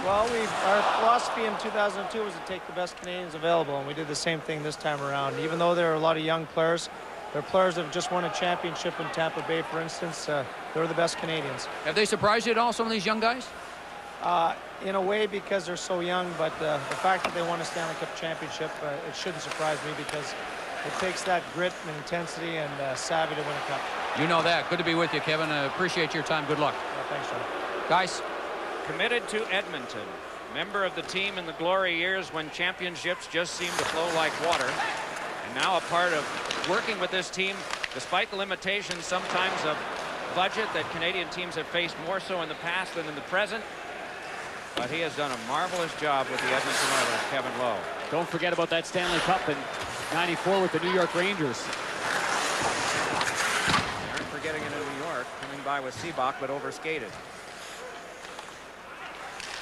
Well, our philosophy in 2002 was to take the best Canadians available, and we did the same thing this time around. Even though there are a lot of young players, they're players that have just won a championship in Tampa Bay, for instance. They're the best Canadians. Have they surprised you at all, some of these young guys? In a way, because they're so young, but the fact that they won a Stanley Cup championship, it shouldn't surprise me, because it takes that grit and intensity and savvy to win a cup. You know that. Good to be with you, Kevin. Appreciate your time. Good luck. Thanks, John. Guys. Committed to Edmonton. Member of the team in the glory years when championships just seemed to flow like water. And now a part of working with this team, despite the limitations sometimes of budget that Canadian teams have faced more so in the past than in the present. But he has done a marvelous job with the Edmonton Oilers, Kevin Lowe. Don't forget about that Stanley Cup in '94 with the New York Rangers. Aren't forgetting it in New York, coming by with Seabach, but overskated.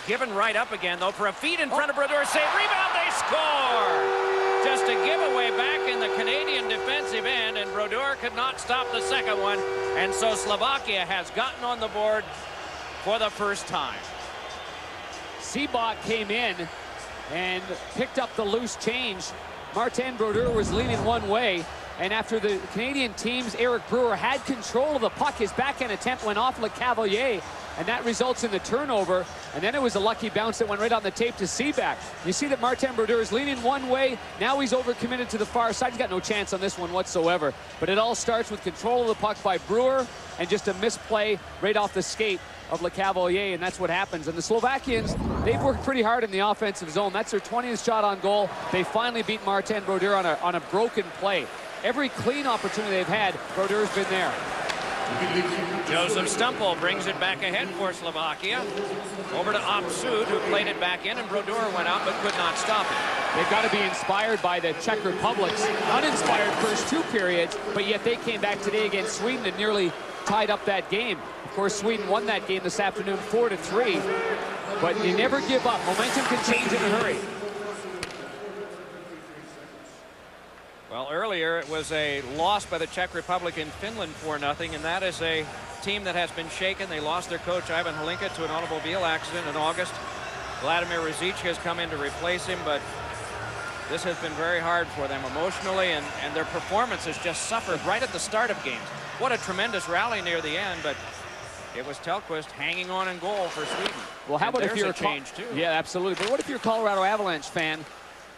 Given right up again, though, for a feed in front of Brodeur. Save, rebound, they score! Just a giveaway back in the Canadian defensive end, and Brodeur could not stop the second one. And so Slovakia has gotten on the board for the first time. Seabach came in and picked up the loose change. Martin Brodeur was leaning one way. And after the Canadian team's Eric Brewer had control of the puck, his backhand attempt went off LeCavalier, and that results in the turnover. And then it was a lucky bounce that went right on the tape to Seaback. You see that Martin Brodeur is leaning one way. Now he's overcommitted to the far side. He's got no chance on this one whatsoever. But it all starts with control of the puck by Brewer and just a misplay right off the skate of LeCavalier, and that's what happens. And the Slovakians, they've worked pretty hard in the offensive zone. That's their 20th shot on goal. They finally beat Martin Brodeur on a broken play. Every clean opportunity they've had, Brodeur's been there. Joseph Stumpel brings it back ahead for Slovakia. Over to Opsud, who played it back in, and Brodeur went out but could not stop it. They've got to be inspired by the Czech Republic's uninspired first two periods, but yet they came back today against Sweden and nearly tied up that game. Of course, Sweden won that game this afternoon 4-3, but you never give up. Momentum can change in a hurry. Well, earlier it was a loss by the Czech Republic in Finland 4-0, and that is a team that has been shaken. They lost their coach, Ivan Hlinka, to an automobile accident in August. Vladimir Rizic has come in to replace him, but this has been very hard for them emotionally, and their performance has just suffered right at the start of games. What a tremendous rally near the end, but it was Tellqvist hanging on in goal for Sweden. Well, how about if you're a change too? Yeah, absolutely. But what if you're a Colorado Avalanche fan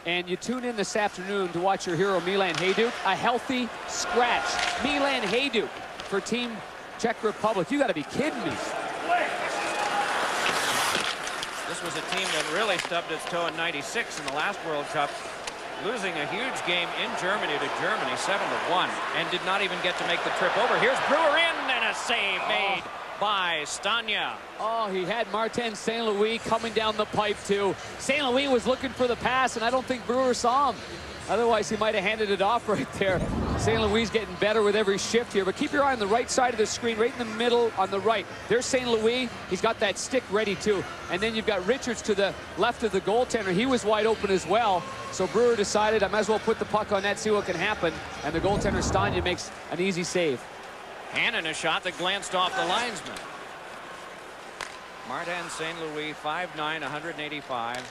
and you tune in this afternoon to watch your hero Milan Hajduk? A healthy scratch. Milan Hajduk for Team Czech Republic. You got to be kidding me. This was a team that really stubbed its toe in '96 in the last World Cup, losing a huge game in Germany to Germany 7-1, and did not even get to make the trip over. Here's Brewer in, and a save made by Stania. Oh, he had Martin St. Louis coming down the pipe too. St. Louis was looking for the pass, and I don't think Brewer saw him. Otherwise, he might have handed it off right there. St. Louis getting better with every shift here, but keep your eye on the right side of the screen, right in the middle on the right. There's St. Louis. He's got that stick ready too. And then you've got Richards to the left of the goaltender. He was wide open as well. So Brewer decided I might as well put the puck on net, see what can happen. And the goaltender Stania makes an easy save. Hannon, a shot that glanced off the linesman. Martin St. Louis, 5'9", 185.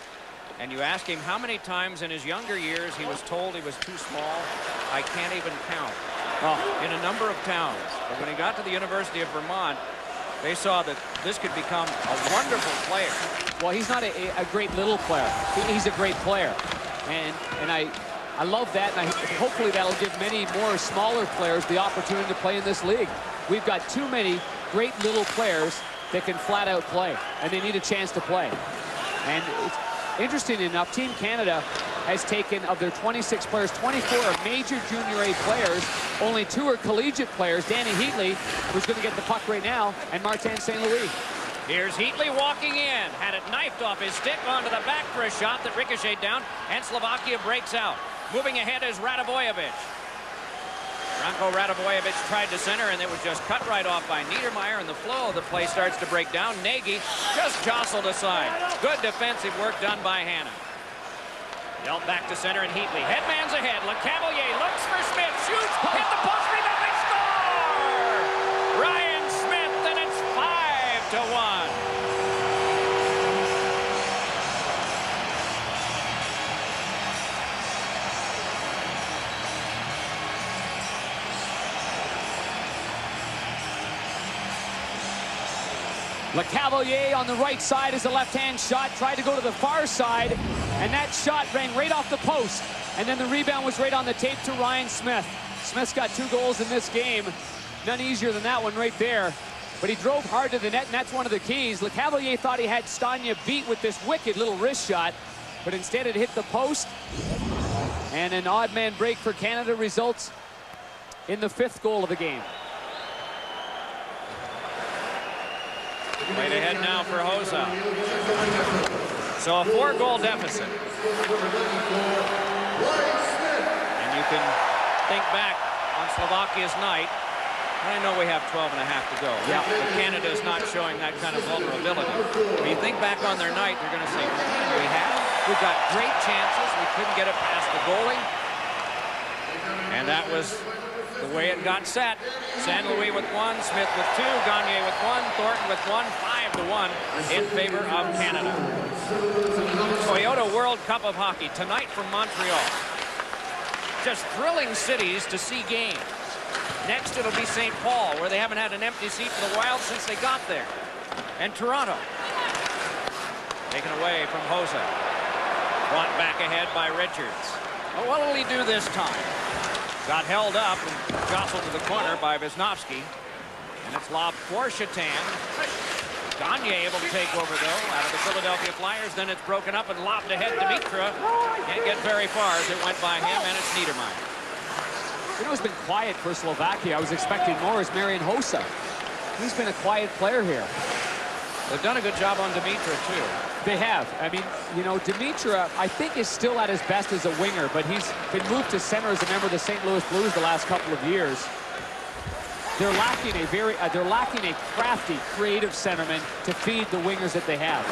And you ask him how many times in his younger years he was told he was too small. I can't even count. In a number of towns. But when he got to the University of Vermont, they saw that this could become a wonderful player. Well, he's not a great little player. He's a great player. And I love that, and hopefully that'll give many more smaller players the opportunity to play in this league. We've got too many great little players that can flat out play, and they need a chance to play. And it's interesting enough, Team Canada has taken, of their 26 players, 24 are major junior A players. Only 2 are collegiate players. Danny Heatley, who's going to get the puck right now, and Martin St. Louis. Here's Heatley walking in, had it knifed off his stick onto the back for a shot that ricocheted down, and Slovakia breaks out. Moving ahead is Radivojevic. Ranko Radivojevic tried to center, and it was just cut right off by Niedermayer, and the flow of the play starts to break down. Nagy just jostled aside. Good defensive work done by Hannon. Dealt back to center, and Heatley. Headman's ahead. LeCavalier looks for Smith. Shoots. Hit the post. Rebound. They score! Ryan Smith, and it's 5-1. LeCavalier on the right side is a left-hand shot. Tried to go to the far side, and that shot rang right off the post. And then the rebound was right on the tape to Ryan Smith. Smith's got 2 goals in this game. None easier than that one right there. But he drove hard to the net, and that's one of the keys. LeCavalier thought he had Stania beat with this wicked little wrist shot, but instead it hit the post. And an odd man break for Canada results in the 5th goal of the game. Right ahead now for Hossa. So a 4-goal deficit. And you can think back on Slovakia's night. I know we have 12 and a half to go. Yeah. But Canada is not showing that kind of vulnerability. When you think back on their night, you're going to say, we've got great chances. We couldn't get it past the goalie. And that was the way it got set. St. Louis with 1, Smith with 2, Gagne with 1, Thornton with 1, 5-1 in favor of Canada. Toyota World Cup of Hockey tonight from Montreal. Just thrilling cities to see games. Next, it'll be St. Paul, where they haven't had an empty seat for the Wild since they got there. And Toronto. Taken away from Hossa. Brought back ahead by Richards. Well, what will he do this time? Got held up and jostled to the corner by Wisniewski. And it's lobbed for Shatan. Gagne able to take over, though, out of the Philadelphia Flyers. Then it's broken up and lobbed ahead. Dimitra can't get very far as it went by him, and it's Niedermayer. You know, it's been quiet for Slovakia. I was expecting more as Marian Hossa. He's been a quiet player here. They've done a good job on Dimitra, too. They have. I mean, you know, Dimitra, I think, is still at his best as a winger, but he's been moved to center as a member of the St. Louis Blues the last couple of years. They're lacking a crafty, creative centerman to feed the wingers that they have.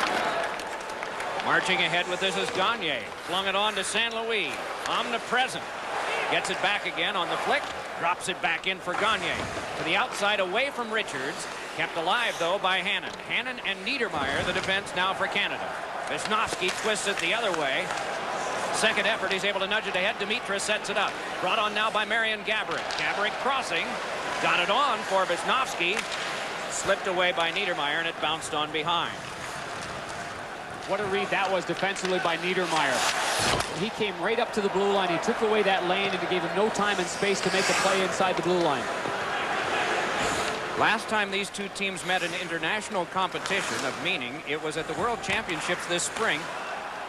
Marching ahead with this is Gagne. Flung it on to San Luis. Omnipresent. Gets it back again on the flick. Drops it back in for Gagne. To the outside, away from Richards. Kept alive, though, by Hannon. Hannon and Niedermayer, the defense now for Canada. Wisniewski twists it the other way. Second effort, he's able to nudge it ahead. Dimitra sets it up. Brought on now by Marian Gaborik. Gaborik crossing. Got it on for Wisniewski. Slipped away by Niedermayer, and it bounced on behind. What a read that was defensively by Niedermayer. He came right up to the blue line. He took away that lane, and it gave him no time and space to make a play inside the blue line. Last time these two teams met in international competition of meaning, it was at the World Championships this spring,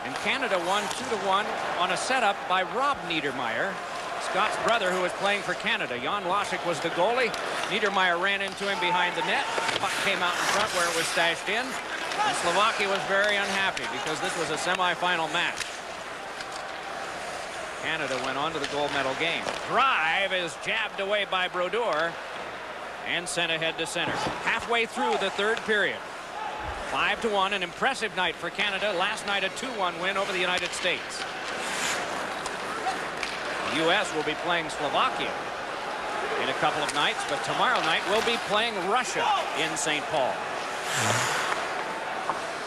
and Canada won 2-1 on a setup by Rob Niedermayer, Scott's brother, who was playing for Canada. Jan Lasik was the goalie. Niedermayer ran into him behind the net. The puck came out in front where it was stashed in. And Slovakia was very unhappy because this was a semifinal match. Canada went on to the gold medal game. Drive is jabbed away by Brodeur and sent ahead to center. Halfway through the third period. 5-1, an impressive night for Canada. Last night a 2-1 win over the United States. The U.S. will be playing Slovakia in a couple of nights, but tomorrow night we'll be playing Russia in St. Paul.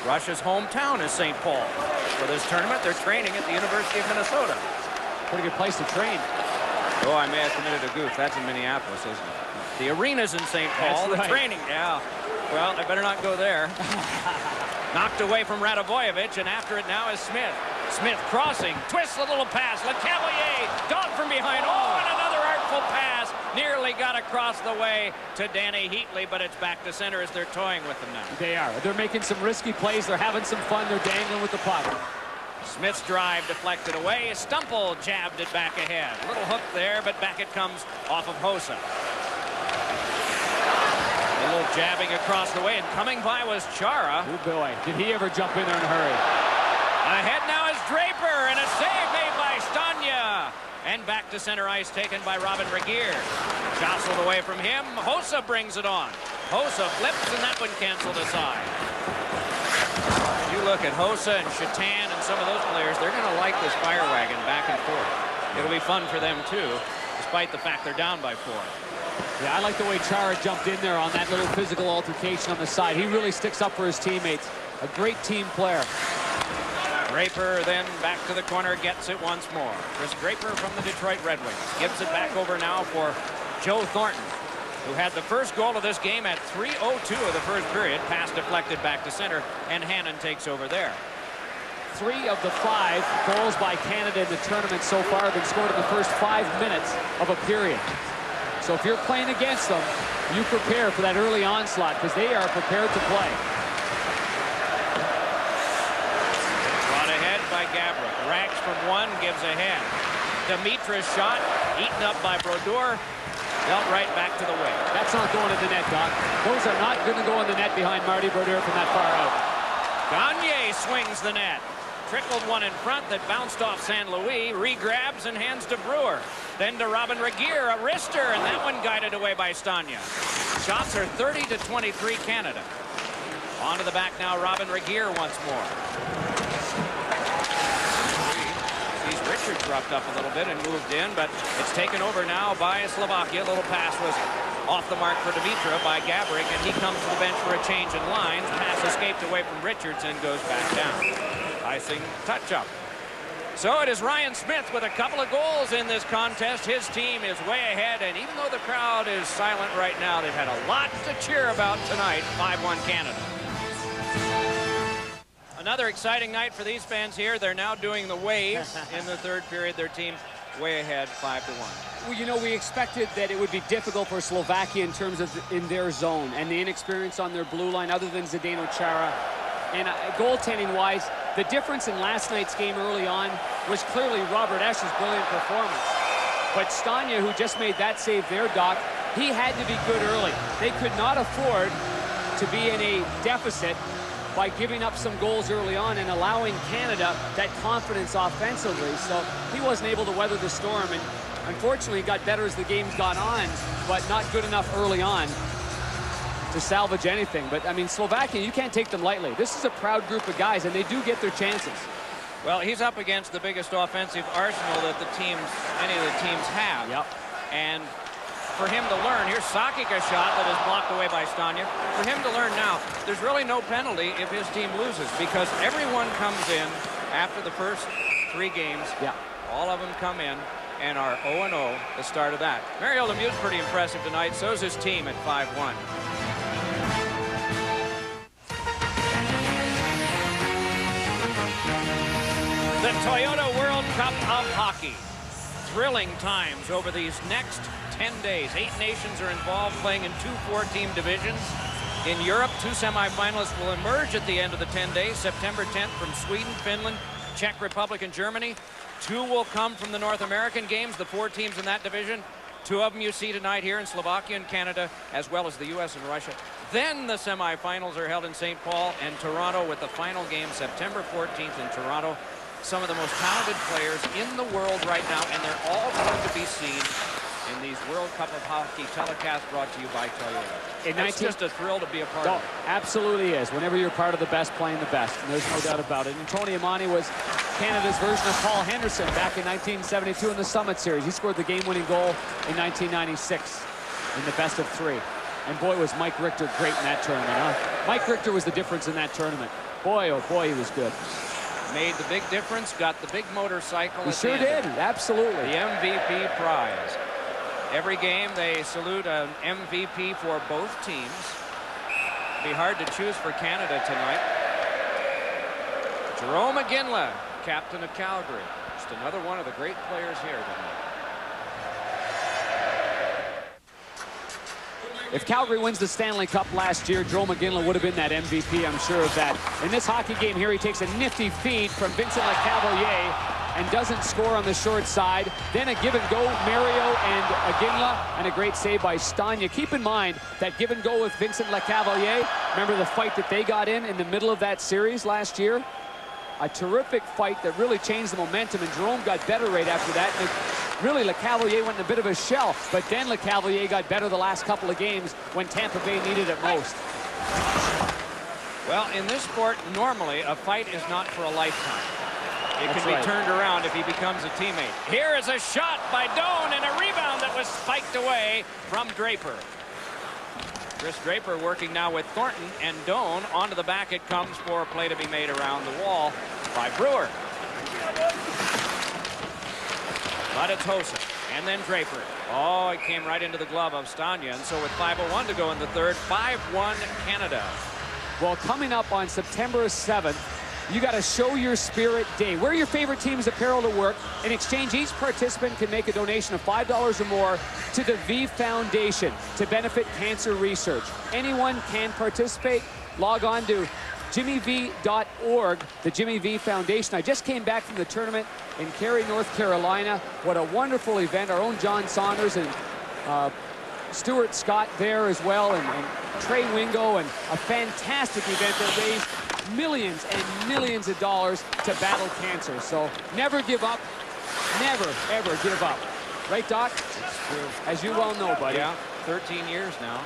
Russia's hometown is St. Paul. For this tournament, they're training at the University of Minnesota. Pretty good place to train. Oh, I may have committed a goof. That's in Minneapolis, isn't it? The arena's in St. Paul. That's right. The training, yeah. Well, I better not go there. Knocked away from Radivojevic, and after it now is Smith. Smith crossing, twists a little pass. LeCavalier, dog from behind. Oh, and another artful pass. Nearly got across the way to Danny Heatley, but it's back to center as they're toying with them now. They are. They're making some risky plays. They're having some fun. They're dangling with the puck. Smith's drive deflected away. Stumple jabbed it back ahead. Little hook there, but back it comes off of Hossa. A little jabbing across the way, and coming by was Chara. Oh boy, did he ever jump in there in a hurry. Ahead now is Draper, and a save made by Stanya. And back to center ice taken by Robin Regeer. Jostled away from him. Hossa brings it on. Hossa flips, and that one canceled aside. You look at Hossa and Shatan and some of those players, they're going to like this fire wagon back and forth. It'll be fun for them, too, despite the fact they're down by 4. Yeah, I like the way Chara jumped in there on that little physical altercation on the side. He really sticks up for his teammates. A great team player. Draper then back to the corner, gets it once more. Chris Draper from the Detroit Red Wings. Gives it back over now for Joe Thornton, who had the first goal of this game at 3:02 of the first period. Pass deflected back to center, and Hannon takes over there. 3 of the 5 goals by Canada in the tournament so far have been scored in the first 5 minutes of a period. So if you're playing against them, you prepare for that early onslaught because they are prepared to play. Brought ahead by Gaborik. Rags from one, gives ahead. Dimitra's shot, eaten up by Brodeur. Dealt right back to the wing. That's not going in the net, Doc. Those are not going to go in the net behind Marty Brodeur from that far out. Gagne swings the net. Trickled one in front that bounced off San Luis. Re-grabs and hands to Brewer. Then to Robin Regeer, a wrister, and that one guided away by Stanya. Shots are 30-23 Canada. On to the back now, Robin Regeer once more. Sees Richards roughed up a little bit and moved in, but it's taken over now by Slovakia. A little pass was off the mark for Dimitra by Gaborik, and he comes to the bench for a change in lines. Pass escaped away from Richards and goes back down. Icing touch-up. So it is Ryan Smith with a couple of goals in this contest. His team is way ahead, and even though the crowd is silent right now, they've had a lot to cheer about tonight. 5-1 Canada. Another exciting night for these fans here. They're now doing the waves in the third period. Their team way ahead, 5-1. Well, you know, we expected that it would be difficult for Slovakia in terms of in their zone and the inexperience on their blue line other than Zdeno Chara. And goaltending-wise, the difference in last night's game early on was clearly Robert Esch's brilliant performance. But Stania, who just made that save there, Doc, he had to be good early. They could not afford to be in a deficit by giving up some goals early on and allowing Canada that confidence offensively. So he wasn't able to weather the storm, and unfortunately got better as the game's gone on, but not good enough early on to salvage anything. But I mean, Slovakia, you can't take them lightly. This is a proud group of guys, and they do get their chances. Well, he's up against the biggest offensive arsenal that any of the teams have. Yep. And for him to learn, here's Sakic, a shot that is blocked away by Stania. For him to learn now, there's really no penalty if his team loses, because everyone comes in after the first 3 games. Yeah. All of them come in and are 0-0 the start of that. Mario Lemieux's pretty impressive tonight. So's his team at 5-1. The Toyota World Cup of Hockey. Thrilling times over these next 10 days. 8 nations are involved, playing in 2 4-team divisions. In Europe, 2 semifinalists will emerge at the end of the 10 days. September 10th from Sweden, Finland, Czech Republic, and Germany. 2 will come from the North American games, the 4 teams in that division. 2 of them you see tonight here in Slovakia and Canada, as well as the U.S. and Russia. Then the semifinals are held in St. Paul and Toronto, with the final game September 14th in Toronto. Some of the most talented players in the world right now, and they're all going to be seen in these World Cup of Hockey telecasts brought to you by Toyota. It's just a thrill to be a part of it. Absolutely is. Whenever you're part of the best, playing the best, and there's no doubt about it. And Tony Amani was Canada's version of Paul Henderson back in 1972 in the Summit Series. He scored the game-winning goal in 1996 in the best of 3. And boy, was Mike Richter great in that tournament, huh? Mike Richter was the difference in that tournament. Boy, oh boy, he was good. Made the big difference, got the big motorcycle. He sure did, absolutely. The MVP prize. Every game they salute an MVP for both teams. Be hard to choose for Canada tonight. Jerome McGinley, captain of Calgary. Just another one of the great players here tonight. If Calgary wins the Stanley Cup last year, Jerome McGinley would have been that MVP, I'm sure of that. In this hockey game here, he takes a nifty feed from Vincent Lecavalier and doesn't score on the short side. Then a give and go, Mario and Iginla, and a great save by Stania. Keep in mind that give and go with Vincent Lecavalier. Remember the fight that they got in the middle of that series last year? A terrific fight that really changed the momentum, and Jerome got better right after that. And really, Lecavalier went in a bit of a shell, but then Lecavalier got better the last couple of games when Tampa Bay needed it most. Well, in this sport, normally a fight is not for a lifetime. It can be turned around if he becomes a teammate. Here is a shot by Doan, and a rebound that was spiked away from Draper. Chris Draper working now with Thornton, and Doan onto the back it comes for a play to be made around the wall by Brewer. But it's Hossa, and then Draper. Oh, it came right into the glove of Stania, and so with 5:01 to go in the third, 5-1 Canada. Well, coming up on September 7th, you got a Show Your Spirit Day. Wear your favorite team's apparel to work. In exchange, each participant can make a donation of $5 or more to the V Foundation to benefit cancer research. Anyone can participate. Log on to jimmyv.org, the Jimmy V Foundation. I just came back from the tournament in Cary, North Carolina. What a wonderful event. Our own John Saunders and Stuart Scott there as well, and Trey Wingo, and a fantastic event that raised millions and millions of dollars to battle cancer. So never give up. Never, ever give up. Right, Doc? It's true. As you well know, buddy. Yeah, 13 years now.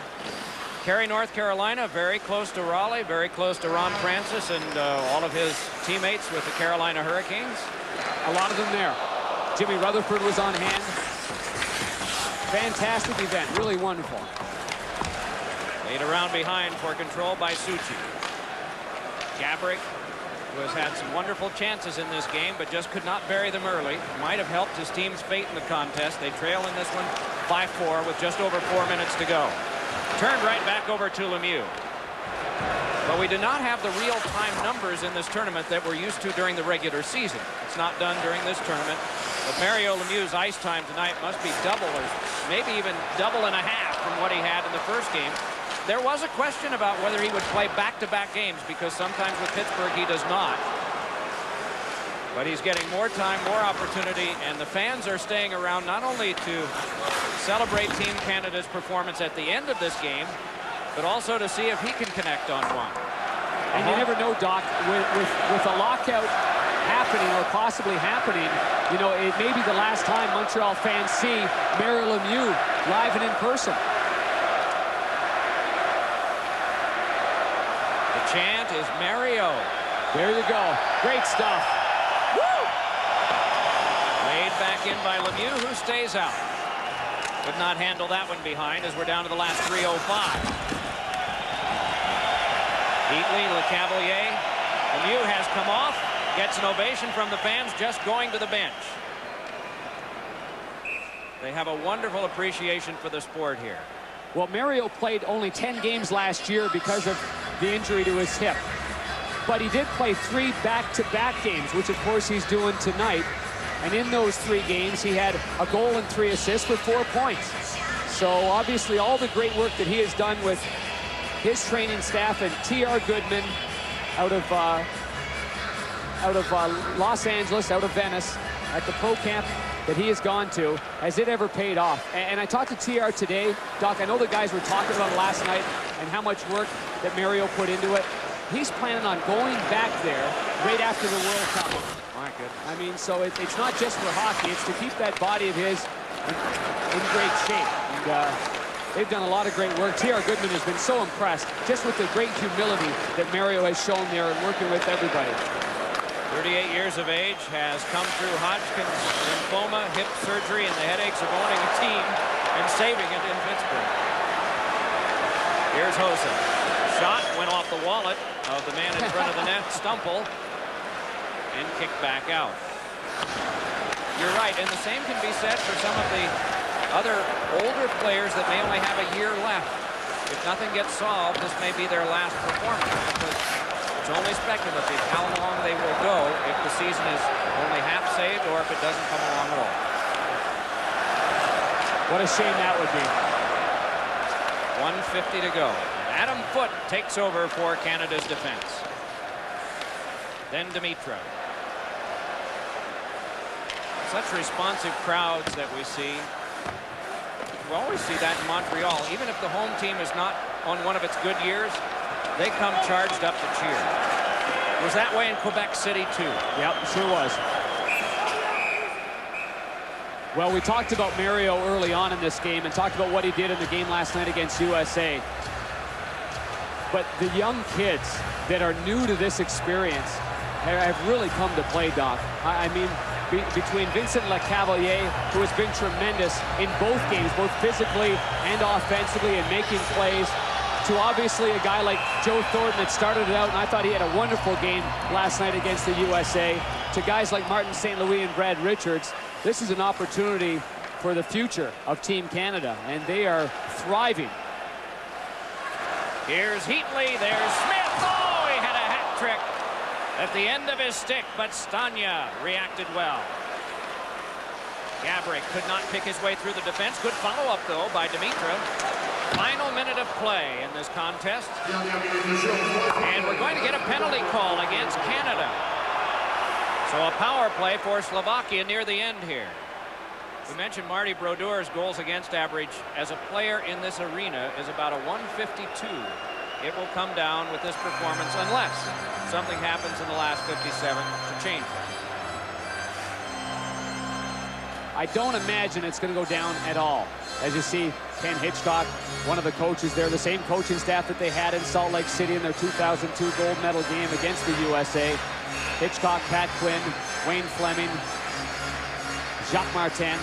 Cary, North Carolina, very close to Raleigh, very close to Ron Francis and all of his teammates with the Carolina Hurricanes. A lot of them there. Jimmy Rutherford was on hand. Fantastic event, really wonderful. Laid around behind for control by Suchi. Gabrick who has had some wonderful chances in this game, but just could not bury them early. Might have helped his team's fate in the contest. They trail in this one by 4 with just over 4 minutes to go. Turned right back over to Lemieux. But we do not have the real-time numbers in this tournament that we're used to during the regular season. It's not done during this tournament. But Mario Lemieux's ice time tonight must be double or maybe even double and a half from what he had in the first game. There was a question about whether he would play back-to-back games because sometimes with Pittsburgh he does not. But he's getting more time, more opportunity, and the fans are staying around not only to celebrate Team Canada's performance at the end of this game, but also to see if he can connect on one. And you never know, Doc, with a lockout happening or possibly happening, you know, it may be the last time Montreal fans see Mario Lemieux live and in person. The chant is Mario. There you go. Great stuff. Woo! Laid back in by Lemieux, who stays out. Could not handle that one behind as we're down to the last 3:05. Heatley, LeCavalier. Lemieux has come off. Gets an ovation from the fans just going to the bench. They have a wonderful appreciation for the sport here. Well, Mario played only 10 games last year because of the injury to his hip. But he did play 3 back-to-back games, which of course he's doing tonight. And in those 3 games, he had a goal and 3 assists for 4 points. So obviously all the great work that he has done with his training staff and T.R. Goodman out of Los Angeles, out of Venice, at the pro camp that he has gone to, has it ever paid off? And I talked to TR today. Doc, I know the guys were talking about it last night and how much work that Mario put into it. He's planning on going back there right after the World Cup. My goodness. I mean, so it's not just for hockey. It's to keep that body of his in great shape. And they've done a lot of great work. T.R. Goodman has been so impressed just with the great humility that Mario has shown there and working with everybody. 38 years of age, has come through Hodgkin's lymphoma, hip surgery, and the headaches of owning a team and saving it in Pittsburgh. Here's Hossa. Shot went off the wallet of the man in front of the net, Stumple, and kicked back out. You're right, and the same can be said for some of the other older players that may only have a year left. If nothing gets solved, this may be their last performance, because it's only speculative how long they will go if the season is only half saved or if it doesn't come along at all. What a shame that would be. 1:50 to go. Adam Foote takes over for Canada's defense. Then Dimitra. Such responsive crowds that we see. We always see that in Montreal. Even if the home team is not on one of its good years, they come charged up to cheer. It was that way in Quebec City, too. Yep, sure was. Well, we talked about Mario early on in this game and talked about what he did in the game last night against USA. But the young kids that are new to this experience have really come to play, Doc. I mean, between Vincent LeCavalier, who has been tremendous in both games, both physically and offensively and making plays, to obviously a guy like Joe Thornton that started it out, and I thought he had a wonderful game last night against the USA, to guys like Martin St. Louis and Brad Richards. This is an opportunity for the future of Team Canada, and they are thriving. Here's Heatley, there's Smith. Oh, he had a hat trick at the end of his stick, but Stania reacted well. Gaborik could not pick his way through the defense. Good follow-up, though, by Dimitra. Final minute of play in this contest. And we're going to get a penalty call against Canada. So a power play for Slovakia near the end here. We mentioned Marty Brodeur's goals against average as a player in this arena is about a 152. It will come down with this performance unless something happens in the last 57 to change that. I don't imagine it's going to go down at all. As you see, Ken Hitchcock, one of the coaches there, the same coaching staff that they had in Salt Lake City in their 2002 gold medal game against the USA. Hitchcock, Pat Quinn, Wayne Fleming, Jacques Martin.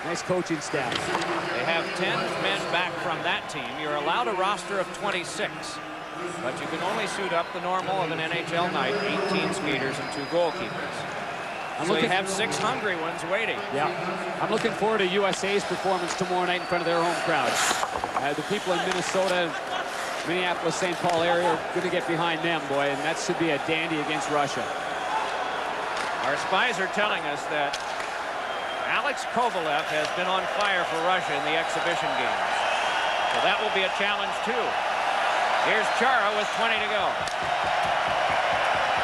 Nice coaching staff. They have 10 men back from that team. You're allowed a roster of 26. But you can only suit up the normal of an NHL night, 18 skaters and 2 goalkeepers. So you have 6 hungry ones waiting. Yeah, I'm looking forward to USA's performance tomorrow night in front of their home crowd. The people in Minnesota, Minneapolis, St. Paul area are going to get behind them, boy, and that should be a dandy against Russia. Our spies are telling us that Alex Kovalev has been on fire for Russia in the exhibition games. So that will be a challenge, too. Here's Chara with 20 to go.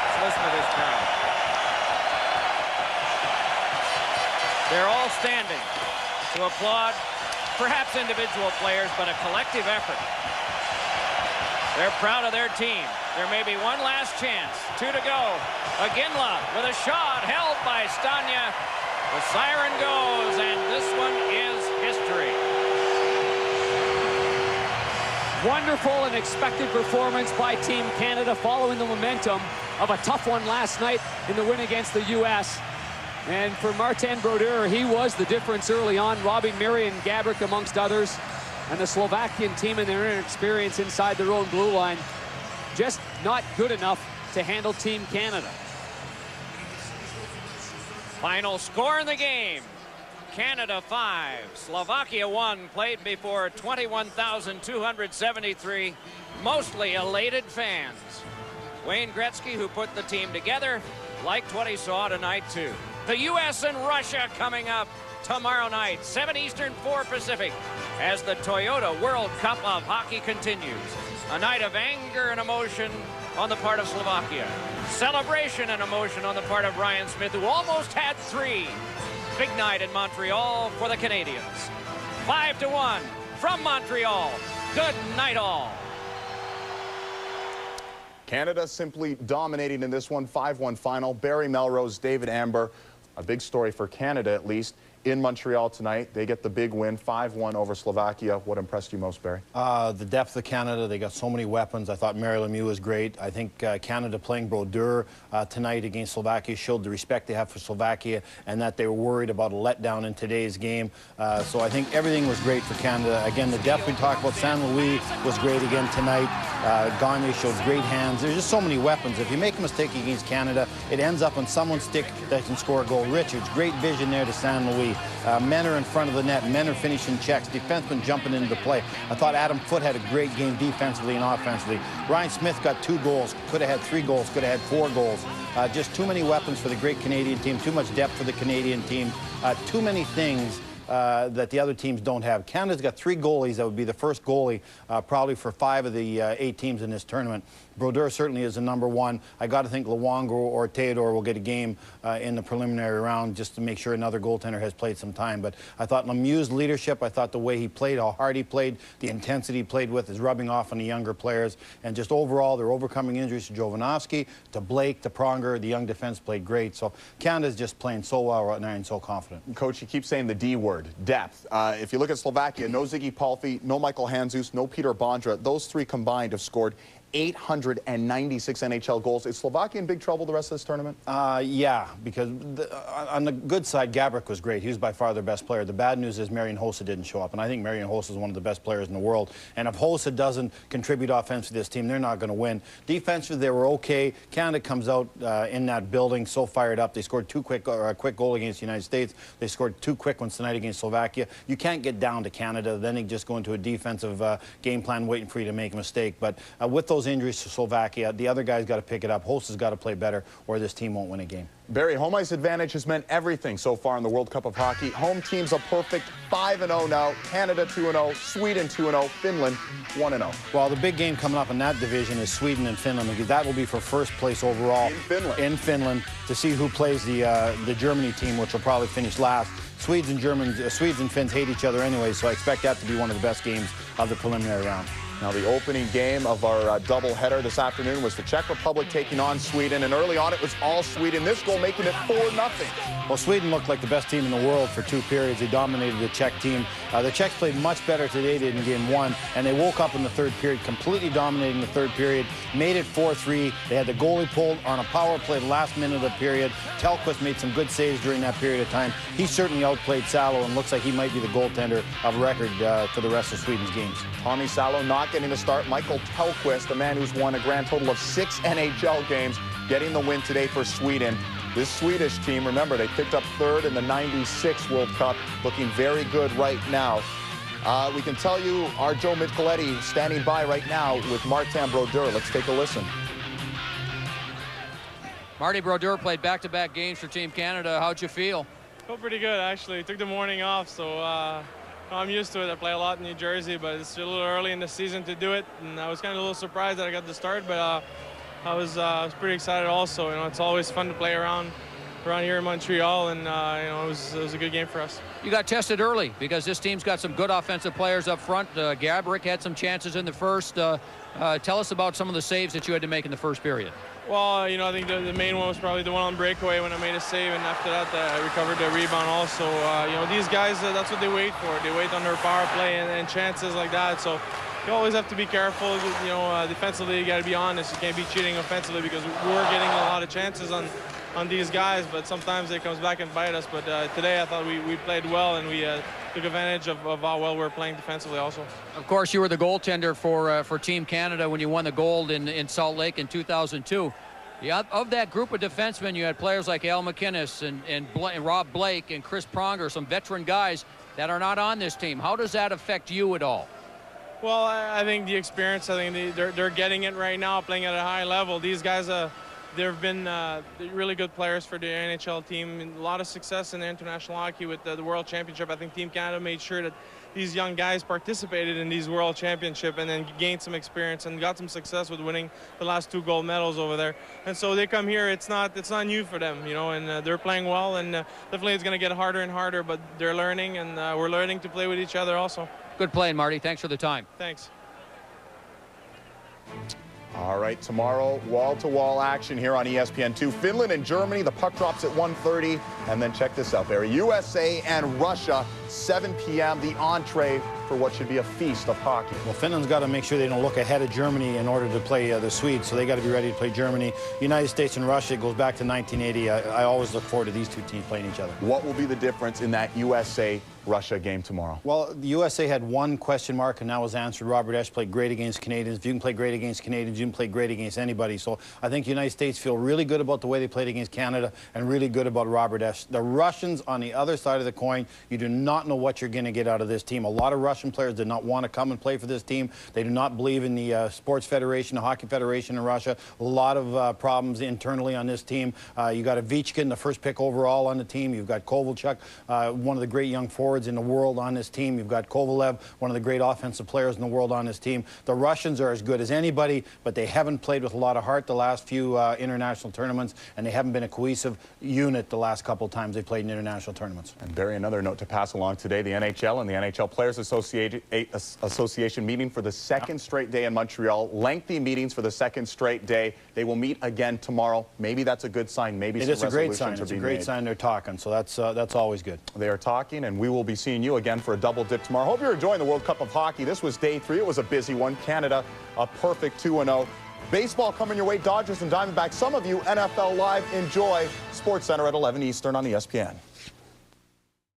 Let's listen to this crowd. They're all standing to applaud perhaps individual players, but a collective effort. They're proud of their team. There may be one last chance. 2 to go. Aginla with a shot held by Stanya. The siren goes, and this one is history. Wonderful and expected performance by Team Canada following the momentum of a tough one last night in the win against the U.S. And for Martin Brodeur, he was the difference early on, robbing Marian Gaborik amongst others. And the Slovakian team and their inexperience inside their own blue line just not good enough to handle Team Canada. Final score in the game. Canada 5, Slovakia 1, played before 21,273 mostly elated fans. Wayne Gretzky, who put the team together, liked what he saw tonight too. The U.S. and Russia coming up tomorrow night, 7 Eastern, 4 Pacific, as the Toyota World Cup of Hockey continues. A night of anger and emotion on the part of Slovakia. Celebration and emotion on the part of Ryan Smith, who almost had 3. Big night in Montreal for the Canadians. 5-1 from Montreal. Good night all. Canada simply dominating in this one, 5-1 final. Barry Melrose, David Amber, a big story for Canada at least. In Montreal tonight, they get the big win, 5-1 over Slovakia. What impressed you most, Barry? The depth of Canada. They got so many weapons. I thought Mario Lemieux was great. I think Canada playing Brodeur tonight against Slovakia showed the respect they have for Slovakia and that they were worried about a letdown in today's game. So I think everything was great for Canada. Again, the depth we talked about, San Luis was great again tonight. Gagne showed great hands. There's just so many weapons. If you make a mistake against Canada, it ends up on someone's stick that can score a goal. Richards, great vision there to San Luis. Men are in front of the net. Men are finishing checks. Defensemen jumping into the play. I thought Adam Foote had a great game defensively and offensively. Ryan Smith got 2 goals. Could have had 3 goals. Could have had 4 goals. Just too many weapons for the great Canadian team. Too much depth for the Canadian team. Too many things that the other teams don't have. Canada's got 3 goalies. That would be the first goalie probably for 5 of the 8 teams in this tournament. Brodeur certainly is the #1. I got to think Luongo or Theodore will get a game in the preliminary round just to make sure another goaltender has played some time. But I thought Lemieux's leadership, I thought the way he played, how hard he played, the intensity he played with is rubbing off on the younger players. And just overall, they're overcoming injuries to Jovanovski, to Blake, to Pronger. The young defense played great. So Canada's just playing so well right now and so confident. Coach, you keep saying the D word, depth. If you look at Slovakia, no Ziggy Palffy, no Michael Handzus, no Peter Bondra. Those 3 combined have scored 896 NHL goals. Is Slovakia in big trouble the rest of this tournament? Yeah, because on the good side, Gaborik was great. He was by far their best player. The bad news is Marian Hossa didn't show up, and I think Marian Hossa is one of the best players in the world. And if Hossa doesn't contribute offensively to this team, they're not going to win. Defensively, they were okay. Canada comes out in that building so fired up. They scored a quick goal against the United States. They scored 2 quick ones tonight against Slovakia. You can't get down to Canada. Then they just go into a defensive game plan waiting for you to make a mistake. But with those injuries to Slovakia, the other guy's got to pick it up. Hossa's got to play better, or this team won't win a game. Barry, home ice advantage has meant everything so far in the World Cup of Hockey. Home team's a perfect 5-0 now. Canada 2-0, Sweden 2-0, Finland 1-0. Well, the big game coming up in that division is Sweden and Finland, because that will be for first place overall in Finland to see who plays the Germany team, which will probably finish last. Swedes and Finns hate each other anyway, so I expect that to be one of the best games of the preliminary round. Now, the opening game of our doubleheader this afternoon was the Czech Republic taking on Sweden, and early on it was all Sweden. This goal making it 4-0. Well, Sweden looked like the best team in the world for 2 periods. They dominated the Czech team. The Czechs played much better today than in game 1, and they woke up in the 3rd period, completely dominating the 3rd period, made it 4-3. They had the goalie pulled on a power play the last minute of the period. Tellqvist made some good saves during that period of time. He certainly outplayed Salo and looks like he might be the goaltender of record for the rest of Sweden's games. Tommy Salo not not getting the start. Michael Tellqvist, a man who's won a grand total of 6 NHL games, getting the win today for Sweden. This Swedish team, remember, they picked up 3rd in the '96 World Cup, looking very good right now. We can tell you our Joe Micheletti standing by right now with Martin Brodeur. Let's take a listen. Marty Brodeur played back-to-back games for Team Canada. How'd you feel? Felt pretty good, actually. Took the morning off, so I'm used to it. I play a lot in New Jersey, but it's a little early in the season to do it, and I was kind of a little surprised that I got the start, but I was pretty excited also. You know, it's always fun to play around here in Montreal, and you know, it was a good game for us. You got tested early because this team's got some good offensive players up front. Gabrick had some chances in the first. Tell us about some of the saves that you had to make in the first period. Well, you know, I think the main one was probably the one on breakaway when I made a save, and after that, I recovered the rebound also. You know, these guys, that's what they wait for. They wait on their power play and chances like that. So you always have to be careful. You know, defensively, you got to be honest. You can't be cheating offensively because we were getting a lot of chances on these guys, but sometimes it comes back and bite us. But today, I thought we played well, and we took advantage of how well we're playing defensively also. Of course, you were the goaltender for Team Canada when you won the gold in Salt Lake in 2002. Yeah, of that group of defensemen, you had players like Al McInnes and Rob Blake and Chris Pronger, some veteran guys that are not on this team. How does that affect you at all? Well, I think the experience, I think they're getting it right now, playing at a high level. These guys, they've been really good players for the NHL team, and a lot of success in the international hockey with the World Championship. I think Team Canada made sure that these young guys participated in these World Championship and then gained some experience and got some success with winning the last 2 gold medals over there. And so they come here, it's not new for them, you know, and they're playing well, and definitely it's going to get harder and harder, but they're learning, and we're learning to play with each other also. Good playing, Marty. Thanks for the time. Thanks. All right, tomorrow, wall-to-wall action here on ESPN2. Finland and Germany, the puck drops at 1:30. And then check this out, Barry. USA and Russia, 7 p.m., the entree for what should be a feast of hockey. Well, Finland's got to make sure they don't look ahead of Germany in order to play the Swedes, so they got to be ready to play Germany. United States and Russia, it goes back to 1980. I always look forward to these two teams playing each other. What will be the difference in that USA-Russia game tomorrow? Well, the USA had one question mark, and that was answered. Robert Esche played great against Canadians. If you can play great against Canadians, you can play great against anybody. So I think the United States feel really good about the way they played against Canada and really good about Robert Esche. The Russians on the other side of the coin, you do not know what you're going to get out of this team. A lot of Russian players did not want to come and play for this team. They do not believe in the sports federation, the hockey federation in Russia. A lot of problems internally on this team. You got Ovechkin, the first pick overall on the team. You've got Kovalchuk, one of the great young forwards in the world on this team. You've got Kovalev, one of the great offensive players in the world on this team. The Russians are as good as anybody, but they haven't played with a lot of heart the last few international tournaments, and they haven't been a cohesive unit the last couple of times they played in international tournaments. And Barry, another note to pass along today, the NHL and the NHL Players Association meeting for the second straight day in Montreal. Lengthy meetings for the second straight day. They will meet again tomorrow. Maybe that's a good sign. Maybe it is a great sign. It's a great sign they're talking, so that's always good. They are talking, and we will be seeing you again for a double dip tomorrow. Hope you're enjoying the World Cup of Hockey. This was day 3. It was a busy one. Canada, a perfect 2-0. Baseball coming your way, Dodgers and Diamondbacks. Some of you, NFL Live, enjoy SportsCenter at 11 Eastern on ESPN.